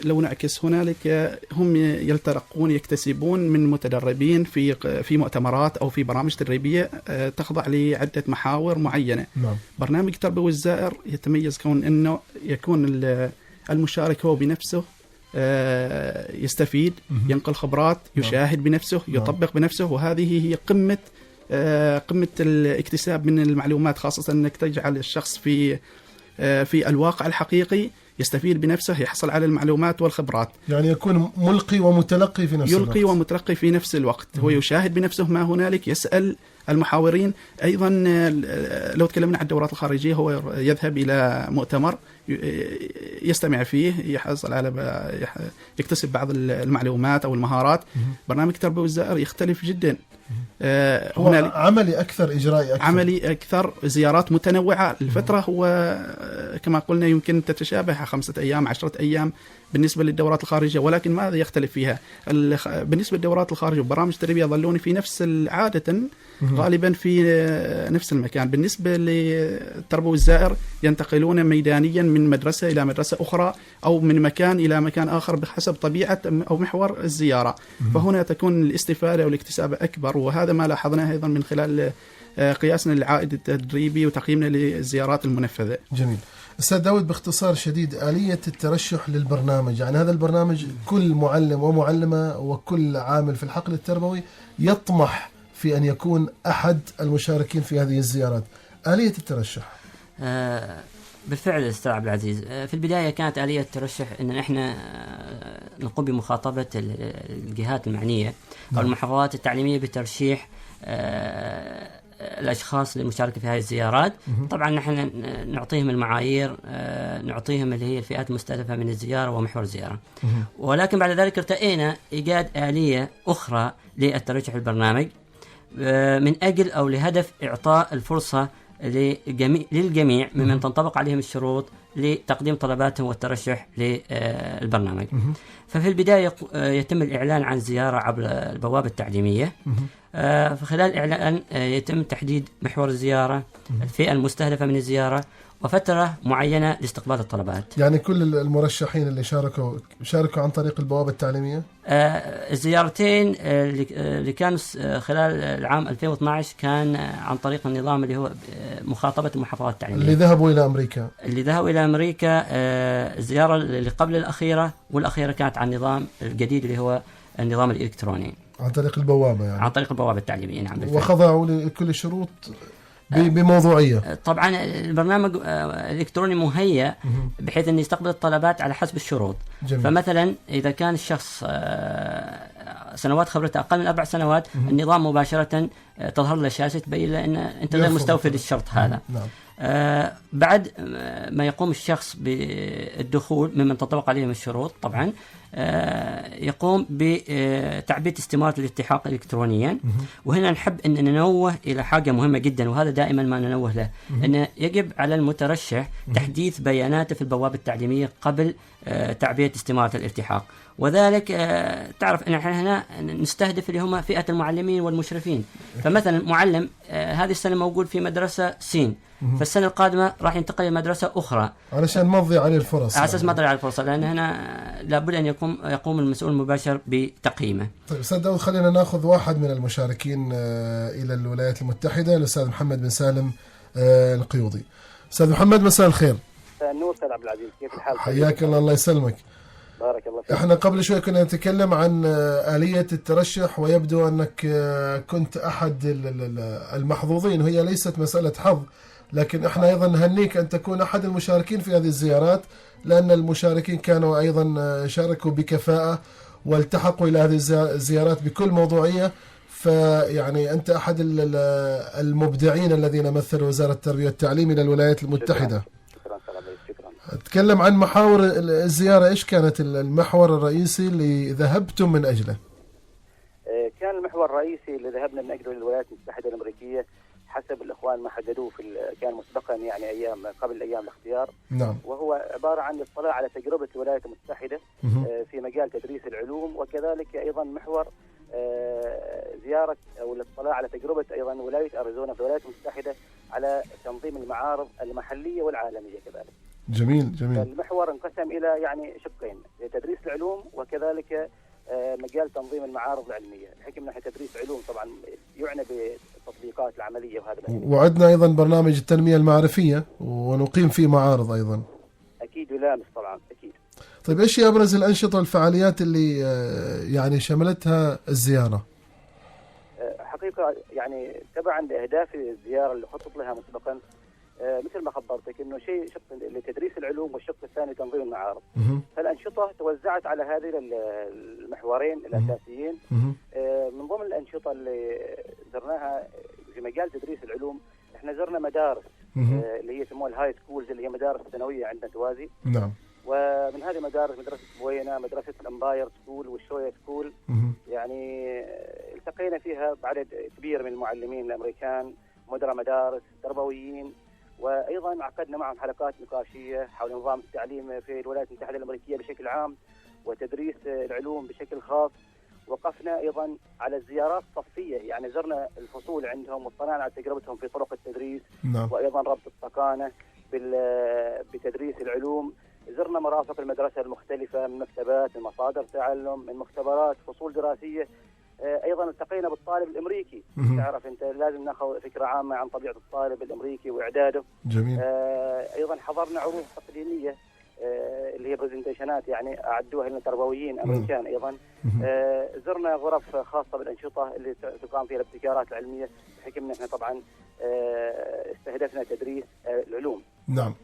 لو نعكس هنالك هم يلترقون يكتسبون من متدربين في مؤتمرات أو في برامج تدريبية تخضع لعدة محاور معينة. برنامج التربوي الزائر يتميز كون أنه يكون المشارك هو بنفسه يستفيد، ينقل خبرات، يشاهد بنفسه، يطبق بنفسه، وهذه هي قمة الاكتساب من المعلومات، خاصة أنك تجعل الشخص في الواقع الحقيقي يستفيد بنفسه، يحصل على المعلومات والخبرات. يعني يكون ملقي ومتلقي في نفس الوقت. يلقي ومتلقي في نفس الوقت. هو يشاهد بنفسه ما هنالك، يسأل المحاورين. أيضا لو تكلمنا عن الدورات الخارجية، هو يذهب إلى مؤتمر يستمع فيه، يحصل على يكتسب بعض المعلومات أو المهارات. برنامج تربوي الزائر يختلف جدا. هو عملي أكثر، إجرائي أكثر، عملي أكثر، زيارات متنوعة. الفترة هو كما قلنا يمكن تتشابه 5 أيام 10 أيام بالنسبة للدورات الخارجية، ولكن ماذا يختلف فيها؟ بالنسبة للدورات الخارجية وبرامج التدريبية يظلون في نفس عادة غالبا في نفس المكان. بالنسبة للتربوي الزائر ينتقلون ميدانيا من مدرسة إلى مدرسة أخرى أو من مكان إلى مكان آخر بحسب طبيعة أو محور الزيارة. فهنا تكون الاستفادة والاكتساب أكبر، وهذا ما لاحظناه أيضا من خلال قياسنا للعائد التدريبي وتقييمنا للزيارات المنفذة. جميل. أستاذ داود، باختصار شديد آلية الترشح للبرنامج، يعني هذا البرنامج كل معلم ومعلمة وكل عامل في الحقل التربوي يطمح في أن يكون أحد المشاركين في هذه الزيارات. آلية الترشح بالفعل أستاذ عبد العزيز، في البداية كانت آلية الترشح أن نحن نقوم بمخاطبة الجهات المعنية أو المحافظات التعليمية بترشيح الأشخاص للمشاركة في هذه الزيارات. طبعا نحن نعطيهم المعايير، نعطيهم اللي هي الفئات المستهدفة من الزيارة ومحور الزيارة. ولكن بعد ذلك ارتئينا إيجاد آلية أخرى للترشح البرنامج من أجل أو لهدف إعطاء الفرصة للجميع ممن تنطبق عليهم الشروط لتقديم طلباتهم والترشح للبرنامج. ففي البداية يتم الإعلان عن الزيارة عبر البوابة التعليمية. فخلال الإعلان يتم تحديد محور الزيارة، الفئة المستهدفة من الزيارة، وفترة معينة لاستقبال الطلبات. يعني كل المرشحين اللي شاركوا عن طريق البوابة التعليمية؟ الزيارتين اللي كانوا خلال العام 2012 كان عن طريق النظام اللي هو مخاطبة المحافظات التعليمية. اللي ذهبوا إلى أمريكا الزيارة اللي قبل الأخيرة والأخيرة كانت عن النظام الجديد اللي هو النظام الإلكتروني عن طريق البوابة، يعني عن طريق البوابة التعليمية. نعم بالفعل. وخضعوا لكل الشروط بموضوعية. طبعا البرنامج الإلكتروني مهيأ بحيث أن يستقبل الطلبات على حسب الشروط. جميل. فمثلا إذا كان الشخص سنوات خبرته أقل من 4 سنوات، النظام مباشرة تظهر له شاشة تبين له أن أنت غير مستوفي للشرط هذا. نعم. بعد ما يقوم الشخص بالدخول ممن تنطبق عليهم الشروط، طبعا يقوم بتعبئة استمارة الالتحاق إلكترونيا. وهنا نحب أن ننوه إلى حاجة مهمة جدا، وهذا دائما ما ننوه له، أن يجب على المترشح تحديث بياناته في البوابة التعليمية قبل تعبئة استمارة الالتحاق. وذلك تعرف أن احنا هنا نستهدف اللي هم فئة المعلمين والمشرفين. فمثلا معلم هذه السنة موجود في مدرسة سين، فالسنة القادمة راح ينتقل إلى مدرسة أخرى علشان نمضي عليه الفرص، على أساس ما تضيع الفرصة، لأن هنا لابد أن يقوم المسؤول المباشر بتقييمه. طيب أستاذ داود، خلينا ناخذ واحد من المشاركين إلى الولايات المتحدة، الأستاذ محمد بن سالم القيوضي. أستاذ محمد، مساء الخير. النور أستاذ عبد العزيز، كيف الحال؟ حياك الله. الله يسلمك. بارك الله فيك. احنا قبل شوي كنا نتكلم عن آلية الترشح، ويبدو أنك كنت أحد المحظوظين، وهي ليست مسألة حظ، لكن احنا أيضا نهنيك أن تكون أحد المشاركين في هذه الزيارات، لأن المشاركين كانوا أيضا شاركوا بكفاءة والتحقوا إلى هذه الزيارات بكل موضوعية. فيعني أنت أحد المبدعين الذين مثلوا وزارة التربية والتعليم إلى الولايات المتحدة. أتكلم عن محاور الزيارة، إيش كانت المحور الرئيسي اللي ذهبتم من أجله؟ كان المحور الرئيسي اللي ذهبنا من أجله للولايات المتحدة الأمريكية حسب الإخوان ما حددوه كان مسبقا، يعني قبل أيام الاختيار. نعم. وهو عبارة عن الاطلاع على تجربة الولايات المتحدة في مجال تدريس العلوم، وكذلك أيضا محور زيارة أو الاطلاع على تجربة أيضا ولاية أريزونا في الولايات المتحدة على تنظيم المعارض المحلية والعالمية كذلك. جميل جميل. المحور انقسم إلى يعني شقين، تدريس العلوم وكذلك مجال تنظيم المعارض العلمية. الحكم ناحية تدريس علوم طبعا يعنى بالتطبيقات العملية وهذا وعدنا أيضا برنامج التنمية المعرفية ونقيم فيه معارض أيضا. أكيد يلامس طبعا أكيد. طيب إيش هي أبرز الأنشطة والفعاليات اللي يعني شملتها الزيارة؟ حقيقة يعني تبعا لأهداف الزيارة اللي خطط لها مسبقا، مثل ما خبرتك انه شق لتدريس العلوم والشق الثاني تنظيم المعارض. فالانشطه توزعت على هذه المحورين الاساسيين. من ضمن الانشطه اللي زرناها في مجال تدريس العلوم، احنا زرنا مدارس اللي هي يسموها الهاي سكولز، اللي هي مدارس ثانويه عندنا توازي. نعم. ومن هذه المدارس مدرسه بوينا، مدرسه الامباير سكول والشوية سكول، يعني التقينا فيها بعدد كبير من المعلمين الامريكان، مدراء مدارس، تربويين، وايضا عقدنا معهم حلقات نقاشيه حول نظام التعليم في الولايات المتحده الامريكيه بشكل عام وتدريس العلوم بشكل خاص. وقفنا ايضا على الزيارات الصفيه، يعني زرنا الفصول عندهم واطلعنا على تجربتهم في طرق التدريس. نعم. وايضا ربط التقانه بتدريس العلوم. زرنا مرافق المدرسه المختلفه من مكتبات، من مصادر تعلم، من مختبرات، فصول دراسيه. ايضا التقينا بالطالب الامريكي. تعرف انت لازم ناخذ فكره عامه عن طبيعه الطالب الامريكي واعداده. جميل. ايضا حضرنا عروض تقديميه اللي هي برزنتيشنات يعني اعدوها لنا تربويين امريكان ايضا. زرنا غرف خاصه بالانشطه اللي تقام فيها الابتكارات العلميه، بحكم ان احنا طبعا استهدفنا تدريس العلوم. نعم.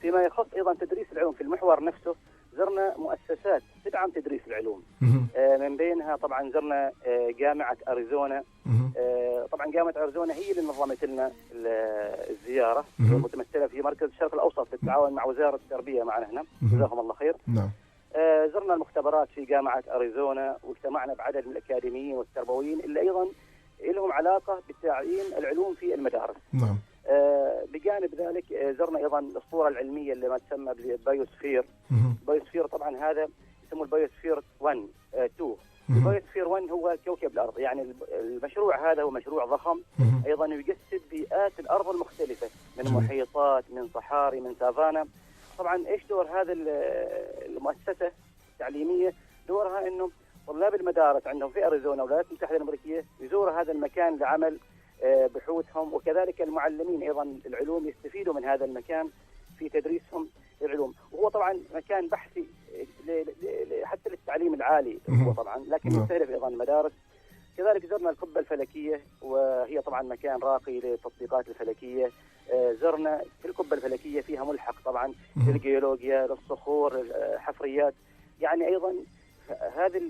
فيما يخص ايضا تدريس العلوم في المحور نفسه، زرنا مؤسسات تدعم تدريس العلوم. من بينها طبعا زرنا جامعة أريزونا. طبعا جامعة أريزونا هي اللي نظمت لنا الزيارة، متمثلة في مركز الشرق الأوسط بالتعاون مع وزارة التربية معنا هنا، جزاهم الله خير. نعم. زرنا المختبرات في جامعة أريزونا، واجتمعنا بعدد من الأكاديميين والتربويين اللي أيضا لهم علاقة بتعليم العلوم في المدارس. نعم. بجانب ذلك زرنا ايضا الاسطوره العلميه اللي ما تسمى بالبايوسفير. البايوسفير طبعا هذا يسموه البايوسفير 1 2. البايوسفير 1 هو كوكب الارض، يعني المشروع هذا هو مشروع ضخم ايضا يجسد بيئات الارض المختلفه من محيطات، من صحاري، من سافانا. طبعا ايش دور هذا المؤسسه التعليميه؟ دورها انه طلاب المدارس عندهم في اريزونا والولايات المتحده الامريكيه يزوروا هذا المكان لعمل بحوثهم، وكذلك المعلمين ايضا العلوم يستفيدوا من هذا المكان في تدريسهم العلوم. وهو طبعا مكان بحثي حتى للتعليم العالي هو طبعا، لكن يستهدف ايضا المدارس. كذلك زرنا القبه الفلكيه، وهي طبعا مكان راقي للتطبيقات الفلكيه. زرنا القبه الفلكيه فيها ملحق طبعا للجيولوجيا، للصخور، الحفريات. يعني ايضا هذه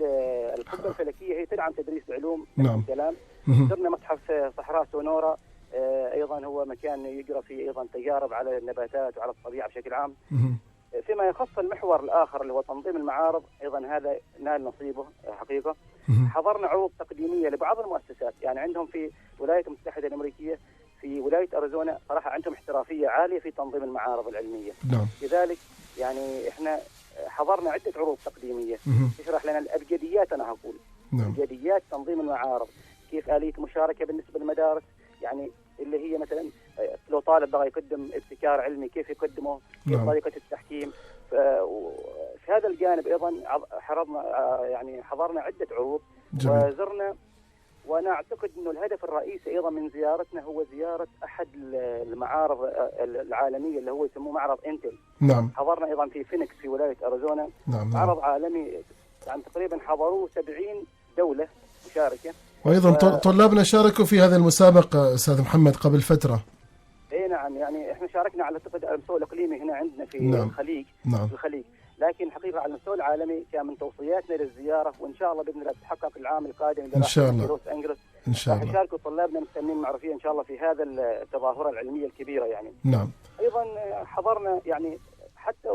القبه الفلكيه هي تدعم تدريس العلوم. نعم. كلام. زرنا متحف صحراء سونورا، ايضا هو مكان يقرا فيه ايضا تجارب على النباتات وعلى الطبيعه بشكل عام. فيما يخص المحور الاخر اللي هو تنظيم المعارض، ايضا هذا نال نصيبه حقيقه. حضرنا عروض تقديميه لبعض المؤسسات، يعني عندهم في الولايات المتحده الامريكيه في ولايه اريزونا صراحه عندهم احترافيه عاليه في تنظيم المعارض العلميه. نعم. لذلك يعني احنا حضرنا عده عروض تقديميه تشرح لنا الابجديات، انا هقول ابجديات تنظيم المعارض، كيف آلية المشاركة بالنسبة للمدارس، يعني اللي هي مثلا لو طالب بغى يقدم ابتكار علمي كيف يقدمه، كيف طريقة التحكيم. في هذا الجانب أيضا حضرنا عدة عروض وزرنا، وأنا أعتقد أنه الهدف الرئيسي أيضا من زيارتنا هو زيارة أحد المعارض العالمية اللي هو يسموه معرض انتل. نعم. حضرنا أيضا في فينيكس في ولاية أريزونا. نعم. معرض عالمي يعني تقريبا حضروه 70 دولة مشاركة. وأيضا طلابنا شاركوا في هذا المسابقة أستاذ محمد قبل فترة. اي نعم، يعني احنا شاركنا على المستوى الاقليمي هنا عندنا في الخليج. نعم. في الخليج، لكن حقيقة على المستوى العالمي كان من توصياتنا للزيارة، وإن شاء الله بإذن الله تتحقق العام القادم إن شاء الله في لوس أنجلوس. إن شاء الله يشاركوا طلابنا المهتمين المعرفية إن شاء الله في هذا التظاهرة العلمية الكبيرة يعني. نعم. أيضا حضرنا يعني حتى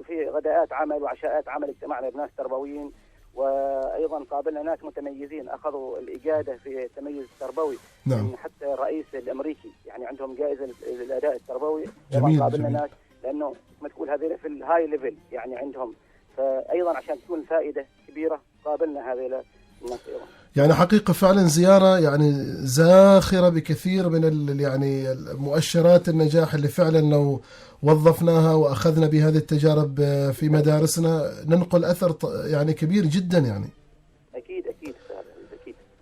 في غداءات عمل وعشاءات عمل اجتمعنا بناس تربويين، وأيضا قابلنا ناس متميزين أخذوا الإجادة في التميز التربوي. نعم. حتى الرئيس الأمريكي يعني عندهم جائزة للأداء التربوي. جميل. قابلنا جميل. ناس لأنه ما تقول هذه في الهاي ليفل يعني عندهم، فأيضا عشان تكون الفائدة كبيرة قابلنا هذه الناس أيضا. يعني حقيقة فعلا زيارة يعني زاخرة بكثير من يعني مؤشرات النجاح اللي فعلا لو وظفناها وأخذنا بهذه التجارب في مدارسنا ننقل أثر يعني كبير جدا يعني. أكيد أكيد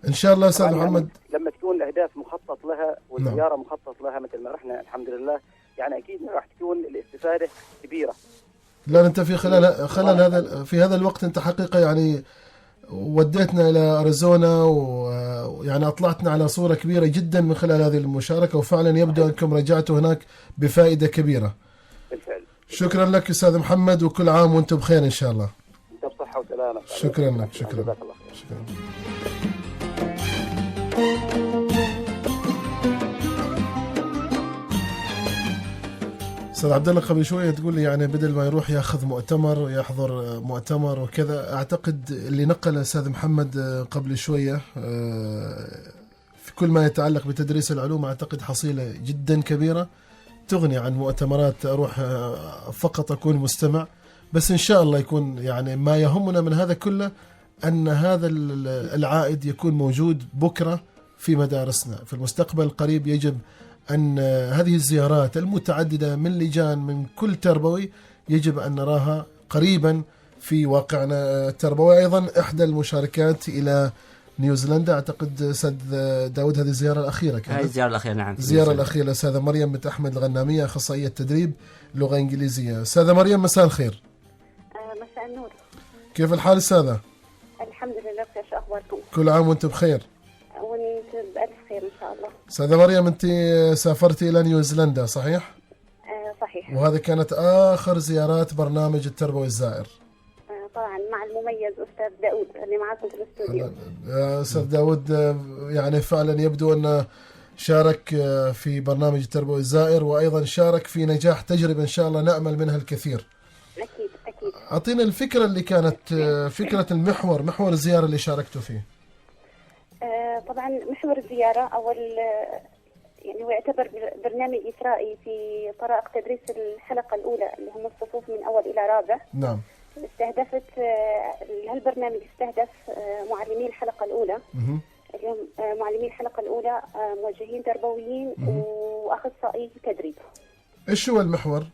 إن شاء الله أستاذ محمد. لما تكون الأهداف مخطط لها والزيارة مخطط لها مثل ما رحنا الحمد لله، يعني أكيد راح تكون الاستفادة كبيرة. لا أنت في خلال هذا الوقت أنت حقيقة يعني وديتنا إلى أريزونا ويعني أطلعتنا على صورة كبيرة جدا من خلال هذه المشاركة، وفعلا يبدو أنكم رجعتوا هناك بفائدة كبيرة. بالفعل. شكرا لك أستاذ محمد، وكل عام وأنتم بخير إن شاء الله. أنت بصحة وسلامة. شكرا لك. شكرا. أستاذ عبد الله قبل شوية تقول لي يعني بدل ما يروح ياخذ مؤتمر ويحضر مؤتمر وكذا، أعتقد اللي نقل أستاذ محمد قبل شوية في كل ما يتعلق بتدريس العلوم أعتقد حصيلة جدا كبيرة تغني عن مؤتمرات أروح فقط أكون مستمع. بس إن شاء الله يكون يعني ما يهمنا من هذا كله أن هذا العائد يكون موجود بكرة في مدارسنا. في المستقبل القريب يجب أن هذه الزيارات المتعددة من لجان من كل تربوي يجب أن نراها قريبا في واقعنا التربوي. أيضا إحدى المشاركات إلى نيوزيلندا أعتقد أستاذ داود هذه الزيارة الأخيرة كانت. هذه الزيارة الأخيرة نعم. الزيارة الأخيرة أستاذة مريم بنت أحمد الغنامية أخصائية تدريب لغة إنجليزية. أستاذة مريم مساء الخير. مساء النور. كيف الحال أستاذة؟ الحمد لله بخير، شو أخباركم؟ كل عام وأنت بخير. وأنت بألف خير إن شاء الله. أستاذة مريم أنت سافرتي إلى نيوزيلندا صحيح؟ صحيح. وهذا كانت آخر زيارات برنامج التربوي الزائر. طبعا مع المميز أستاذ داود اللي معكم في الاستوديو. أستاذ داود يعني فعلا يبدو أنه شارك في برنامج التربوي الزائر، وأيضا شارك في نجاح تجربة إن شاء الله نأمل منها الكثير. أكيد أكيد. أعطينا الفكرة اللي كانت فكرة محور الزيارة اللي شاركتوا فيه. طبعا محور الزيارة أول يعني هو يعتبر برنامج إسرائي في طرائق تدريس الحلقة الأولى اللي هم الصفوف من أول إلى رابع. نعم. استهدفت هالبرنامج استهدف معلمي الحلقة الأولى. اليوم معلمي الحلقة الأولى موجهين تربويين وأخصائي تدريب. إيش هو المحور؟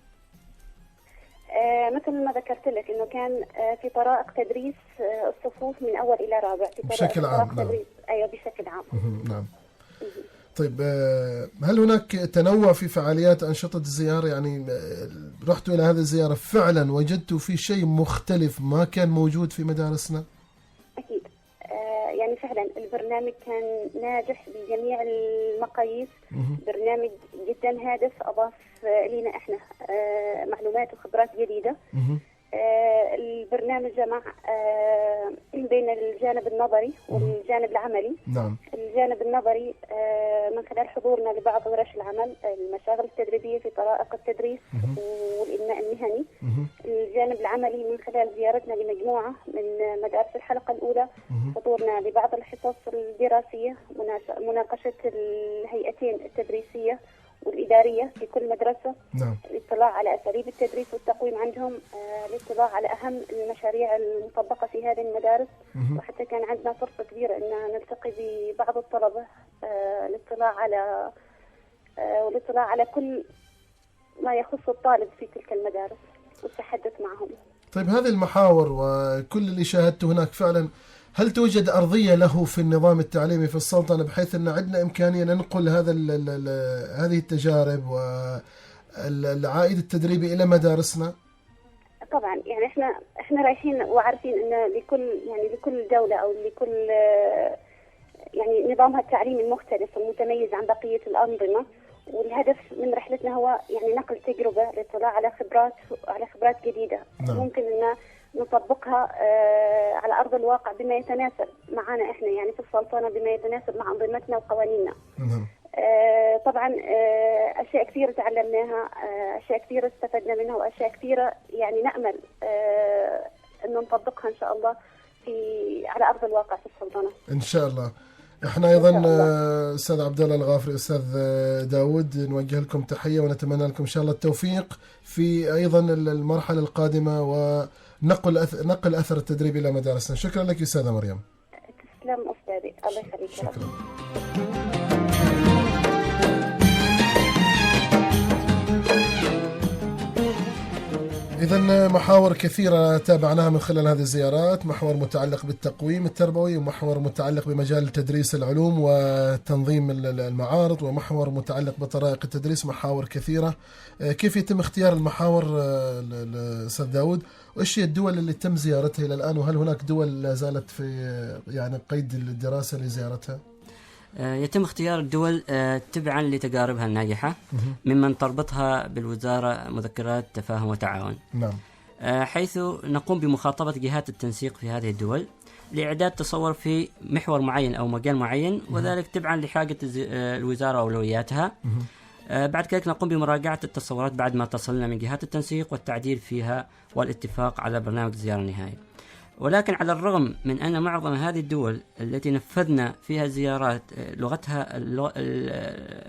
مثل ما ذكرت لك إنه كان في طرائق تدريس الصفوف من أول إلى رابع في بشكل عام. نعم. أيوة بشكل عام. نعم. طيب هل هناك تنوع في فعاليات أنشطة الزيارة؟ يعني رحتوا إلى هذه الزيارة فعلا وجدتوا في شيء مختلف ما كان موجود في مدارسنا؟ أكيد. يعني فعلا البرنامج كان ناجح بجميع المقاييس. برنامج جدا هادف أضاف لنا إحنا معلومات وخبرات جديدة. البرنامج جمع بين الجانب النظري والجانب العملي. نعم. الجانب النظري من خلال حضورنا لبعض ورش العمل المشاغل التدريبية في طرائق التدريس والإنماء المهني. الجانب العملي من خلال زيارتنا لمجموعة من مدارس الحلقة الأولى، حضورنا لبعض الحصص الدراسية، مناقشة الهيئتين التدريسية والإدارية في كل مدرسة. نعم. الاطلاع على أساليب التدريس والتقويم عندهم، الاطلاع على أهم المشاريع المطبقة في هذه المدارس. وحتى كان عندنا فرصة كبيرة أن نلتقي ببعض الطلبة، الاطلاع على والاطلاع على كل ما يخص الطالب في تلك المدارس والتحدث معهم. طيب هذه المحاور وكل اللي شاهدته هناك فعلا، هل توجد أرضية له في النظام التعليمي في السلطنة بحيث أن عندنا إمكانية ننقل هذه التجارب والعائد التدريبي إلى مدارسنا؟ طبعا يعني احنا رايحين وعارفين ان لكل دولة او لكل يعني نظامها التعليمي المختلف والمتميز عن بقية الأنظمة، والهدف من رحلتنا هو يعني نقل تجربة للاطلاع على خبرات جديدة. نعم. ممكن ان نطبقها على أرض الواقع بما يتناسب معنا احنا يعني في السلطنة، بما يتناسب مع أنظمتنا وقوانيننا. نعم. طبعا أشياء كثيرة تعلمناها، أشياء كثيرة استفدنا منها، وأشياء كثيرة يعني نأمل أنه نطبقها إن شاء الله على أرض الواقع في السلطنة إن شاء الله. احنا ايضا استاذ عبد الله الغافري، استاذ داود، نوجه لكم تحية ونتمنى لكم ان شاء الله التوفيق في ايضا المرحلة القادمة ونقل اثر التدريب الى مدارسنا. شكرا لك استاذة مريم. تسلم استاذي، الله يخليك. شكرا. إذن محاور كثيرة تابعناها من خلال هذه الزيارات، محور متعلق بالتقويم التربوي، ومحور متعلق بمجال تدريس العلوم وتنظيم المعارض، ومحور متعلق بطرائق التدريس، محاور كثيرة. كيف يتم اختيار المحاور أستاذ داود؟ وإيش هي الدول اللي تم زيارتها إلى الآن؟ وهل هناك دول لا زالت في يعني قيد الدراسة لزيارتها؟ يتم اختيار الدول تبعا لتجاربها الناجحة، ممن تربطها بالوزارة مذكرات تفاهم وتعاون. نعم. حيث نقوم بمخاطبة جهات التنسيق في هذه الدول لإعداد تصور في محور معين أو مجال معين، وذلك تبعا لحاجة الوزارة وأولوياتها. بعد كذلك نقوم بمراجعة التصورات بعد ما تصلنا من جهات التنسيق والتعديل فيها والاتفاق على برنامج الزيارة النهائي. ولكن على الرغم من أن معظم هذه الدول التي نفذنا فيها الزيارات لغتها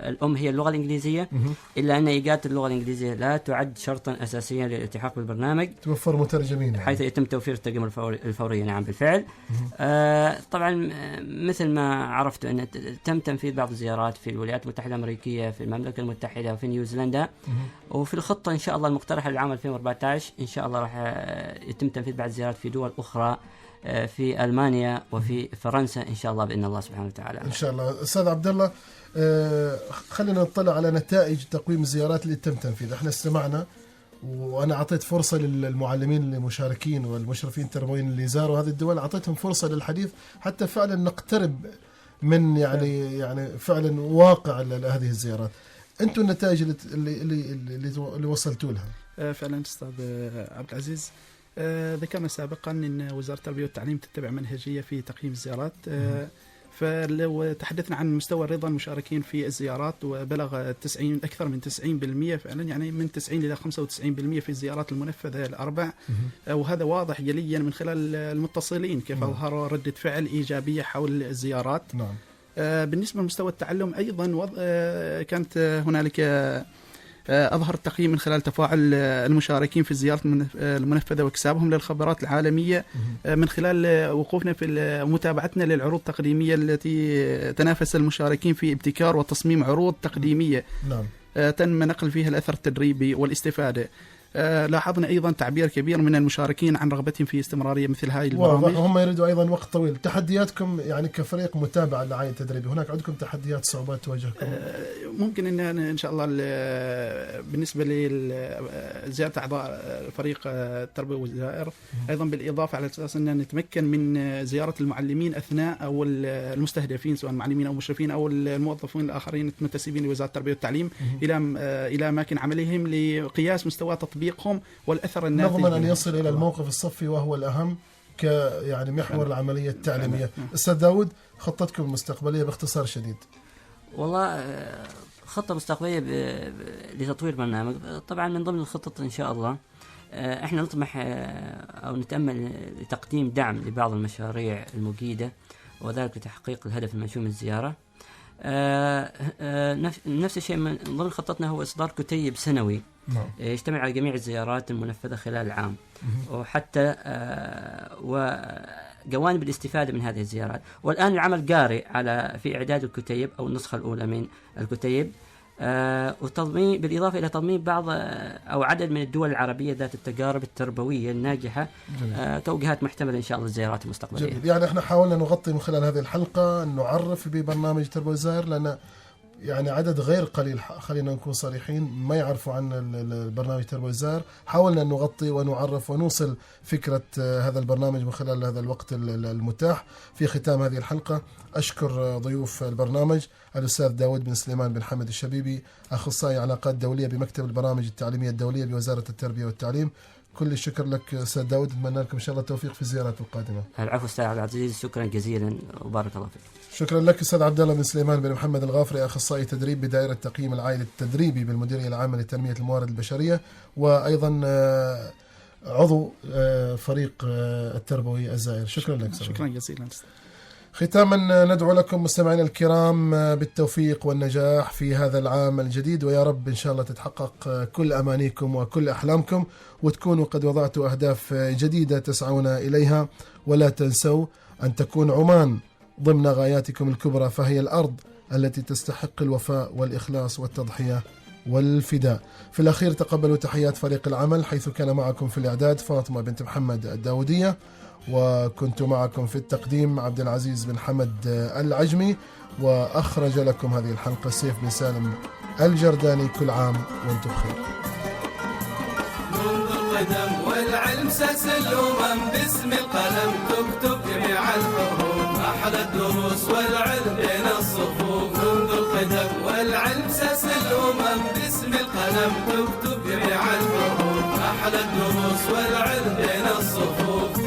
الأم هي اللغة الإنجليزية، إلا أن إيجاد اللغة الإنجليزية لا تعد شرطا أساسيا للالتحاق بالبرنامج. توفر مترجمين حيث يتم توفير الترجمة الفورية. نعم بالفعل. طبعا مثل ما عرفت أن تم تنفيذ بعض الزيارات في الولايات المتحدة الأمريكية، في المملكة المتحدة، وفي نيوزيلندا، وفي الخطة إن شاء الله المقترحة للعام 2014 إن شاء الله راح يتم تنفيذ بعض الزيارات في دول أخرى، في ألمانيا وفي فرنسا إن شاء الله بإذن الله سبحانه وتعالى. إن شاء الله. أستاذ عبد الله، خلينا نطلع على نتائج تقويم الزيارات اللي تم تنفيذها. احنا استمعنا وأنا أعطيت فرصة للمعلمين المشاركين والمشرفين التربويين اللي زاروا هذه الدول، أعطيتهم فرصة للحديث حتى فعلا نقترب من يعني فعلا واقع هذه الزيارات. أنتم النتائج اللي وصلتوا لها؟ فعلا أستاذ عبد العزيز، ذكرنا سابقا أن وزارة التربية والتعليم تتبع منهجية في تقييم الزيارات. فلو تحدثنا عن مستوى رضا المشاركين في الزيارات، وبلغ أكثر من 90% فعلا، يعني من 90 إلى 95% في الزيارات المنفذة الأربع. وهذا واضح جليا من خلال المتصلين كيف أظهروا ردة فعل إيجابية حول الزيارات. نعم. بالنسبة لمستوى التعلم أيضا كانت هنالك أظهر التقييم من خلال تفاعل المشاركين في الزيارات المنفذة واكتسابهم للخبرات العالمية، من خلال وقوفنا في متابعتنا للعروض التقديمية التي تنافس المشاركين في ابتكار وتصميم عروض تقديمية. نعم. تم نقل فيها الأثر التدريبي والاستفادة. لاحظنا أيضا تعبير كبير من المشاركين عن رغبتهم في استمرارية مثل هاي البرامج. هم يريدوا أيضا وقت طويل. تحدياتكم يعني كفريق متابعة للعائد التدريبي، هناك عندكم تحديات، صعوبات تواجهكم؟ ممكن إن شاء الله بالنسبة لزيارة أعضاء فريق التربية والزائر، أيضا بالإضافة على أساس أن نتمكن من زيارة المعلمين أثناء أو المستهدفين سواء المعلمين أو المشرفين أو الموظفين الآخرين المنتسبين لوزارة التربية والتعليم إلى أماكن عملهم لقياس مستوى تطبيقهم والأثر الناتج، نضمن أن يصل إلى الموقف الصفي وهو الأهم يعني محور العملية التعليمية. أستاذ داود، خطتكم المستقبلية باختصار شديد. والله خطة مستقبلية لتطوير برنامج. طبعا من ضمن الخطط إن شاء الله احنا نطمح أو نتأمل لتقديم دعم لبعض المشاريع المجيدة، وذلك لتحقيق الهدف المنشود من الزيارة. نفس الشيء من ضمن خطتنا هو إصدار كتيب سنوي يجتمع على جميع الزيارات المنفذة خلال العام، وحتى وجوانب الاستفادة من هذه الزيارات. والآن العمل جاري في إعداد الكتيب أو النسخة الأولى من الكتيب، وتضمين بالإضافة إلى تضمين بعض أو عدد من الدول العربية ذات التجارب التربوية الناجحة توجيهات محتملة إن شاء الله للزيارات المستقبلية. جميل. يعني احنا حاولنا نغطي من خلال هذه الحلقة أن نعرف ببرنامج تربوي الزائر، لأن يعني عدد غير قليل، خلينا نكون صريحين، ما يعرفوا عن البرنامج تربوي الزائر. حاولنا أن نغطي ونعرف ونوصل فكرة هذا البرنامج من خلال هذا الوقت المتاح. في ختام هذه الحلقة أشكر ضيوف البرنامج الأستاذ داود بن سليمان بن حمد الشبيبي، أخصائي علاقات دولية بمكتب البرامج التعليمية الدولية بوزارة التربية والتعليم. كل الشكر لك أستاذ داود، أتمنى لكم إن شاء الله التوفيق في الزيارات القادمة. العفو أستاذ عبد العزيز، شكرا جزيلا وبارك الله فيك. شكرا لك أستاذ عبد الله بن سليمان بن محمد الغافري، أخصائي تدريب بدائرة التقييم العائلي التدريبي بالمديرية العامة لتنمية الموارد البشرية، وأيضا عضو فريق التربوي الزائر. شكرا لك. شكرا جزيلا. ختاما ندعو لكم مستمعينا الكرام بالتوفيق والنجاح في هذا العام الجديد، ويا رب إن شاء الله تتحقق كل أمانيكم وكل أحلامكم، وتكونوا قد وضعتوا أهداف جديدة تسعون إليها. ولا تنسوا أن تكون عمان ضمن غاياتكم الكبرى، فهي الأرض التي تستحق الوفاء والإخلاص والتضحية والفداء. في الأخير تقبلوا تحيات فريق العمل، حيث كان معكم في الإعداد فاطمة بنت محمد الداودية، وكنت معكم في التقديم عبد العزيز بن حمد العجمي، وأخرج لكم هذه الحلقة سيف بن سالم الجرداني. كل عام وانتم بخير. منذ القدم والعلم ساس الأمم، باسم القلم تكتب جميع الحروف، أحلى الدروس والعلم بين الصفوف. منذ القدم والعلم ساس الأمم، باسم القلم تكتب جميع الحروف، أحلى الدروس والعلم بين الصفوف.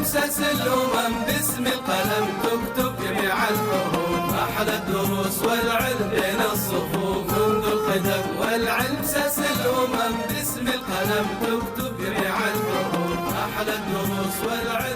أساس الأمم، باسم القلم تكتب جميع الحروف، أحلى الدروس والعلم بين الصفوف. منذ القدم والعلم أساس الأمم، باسم القلم تكتب جميع الحروف، أحلى الدروس والعلم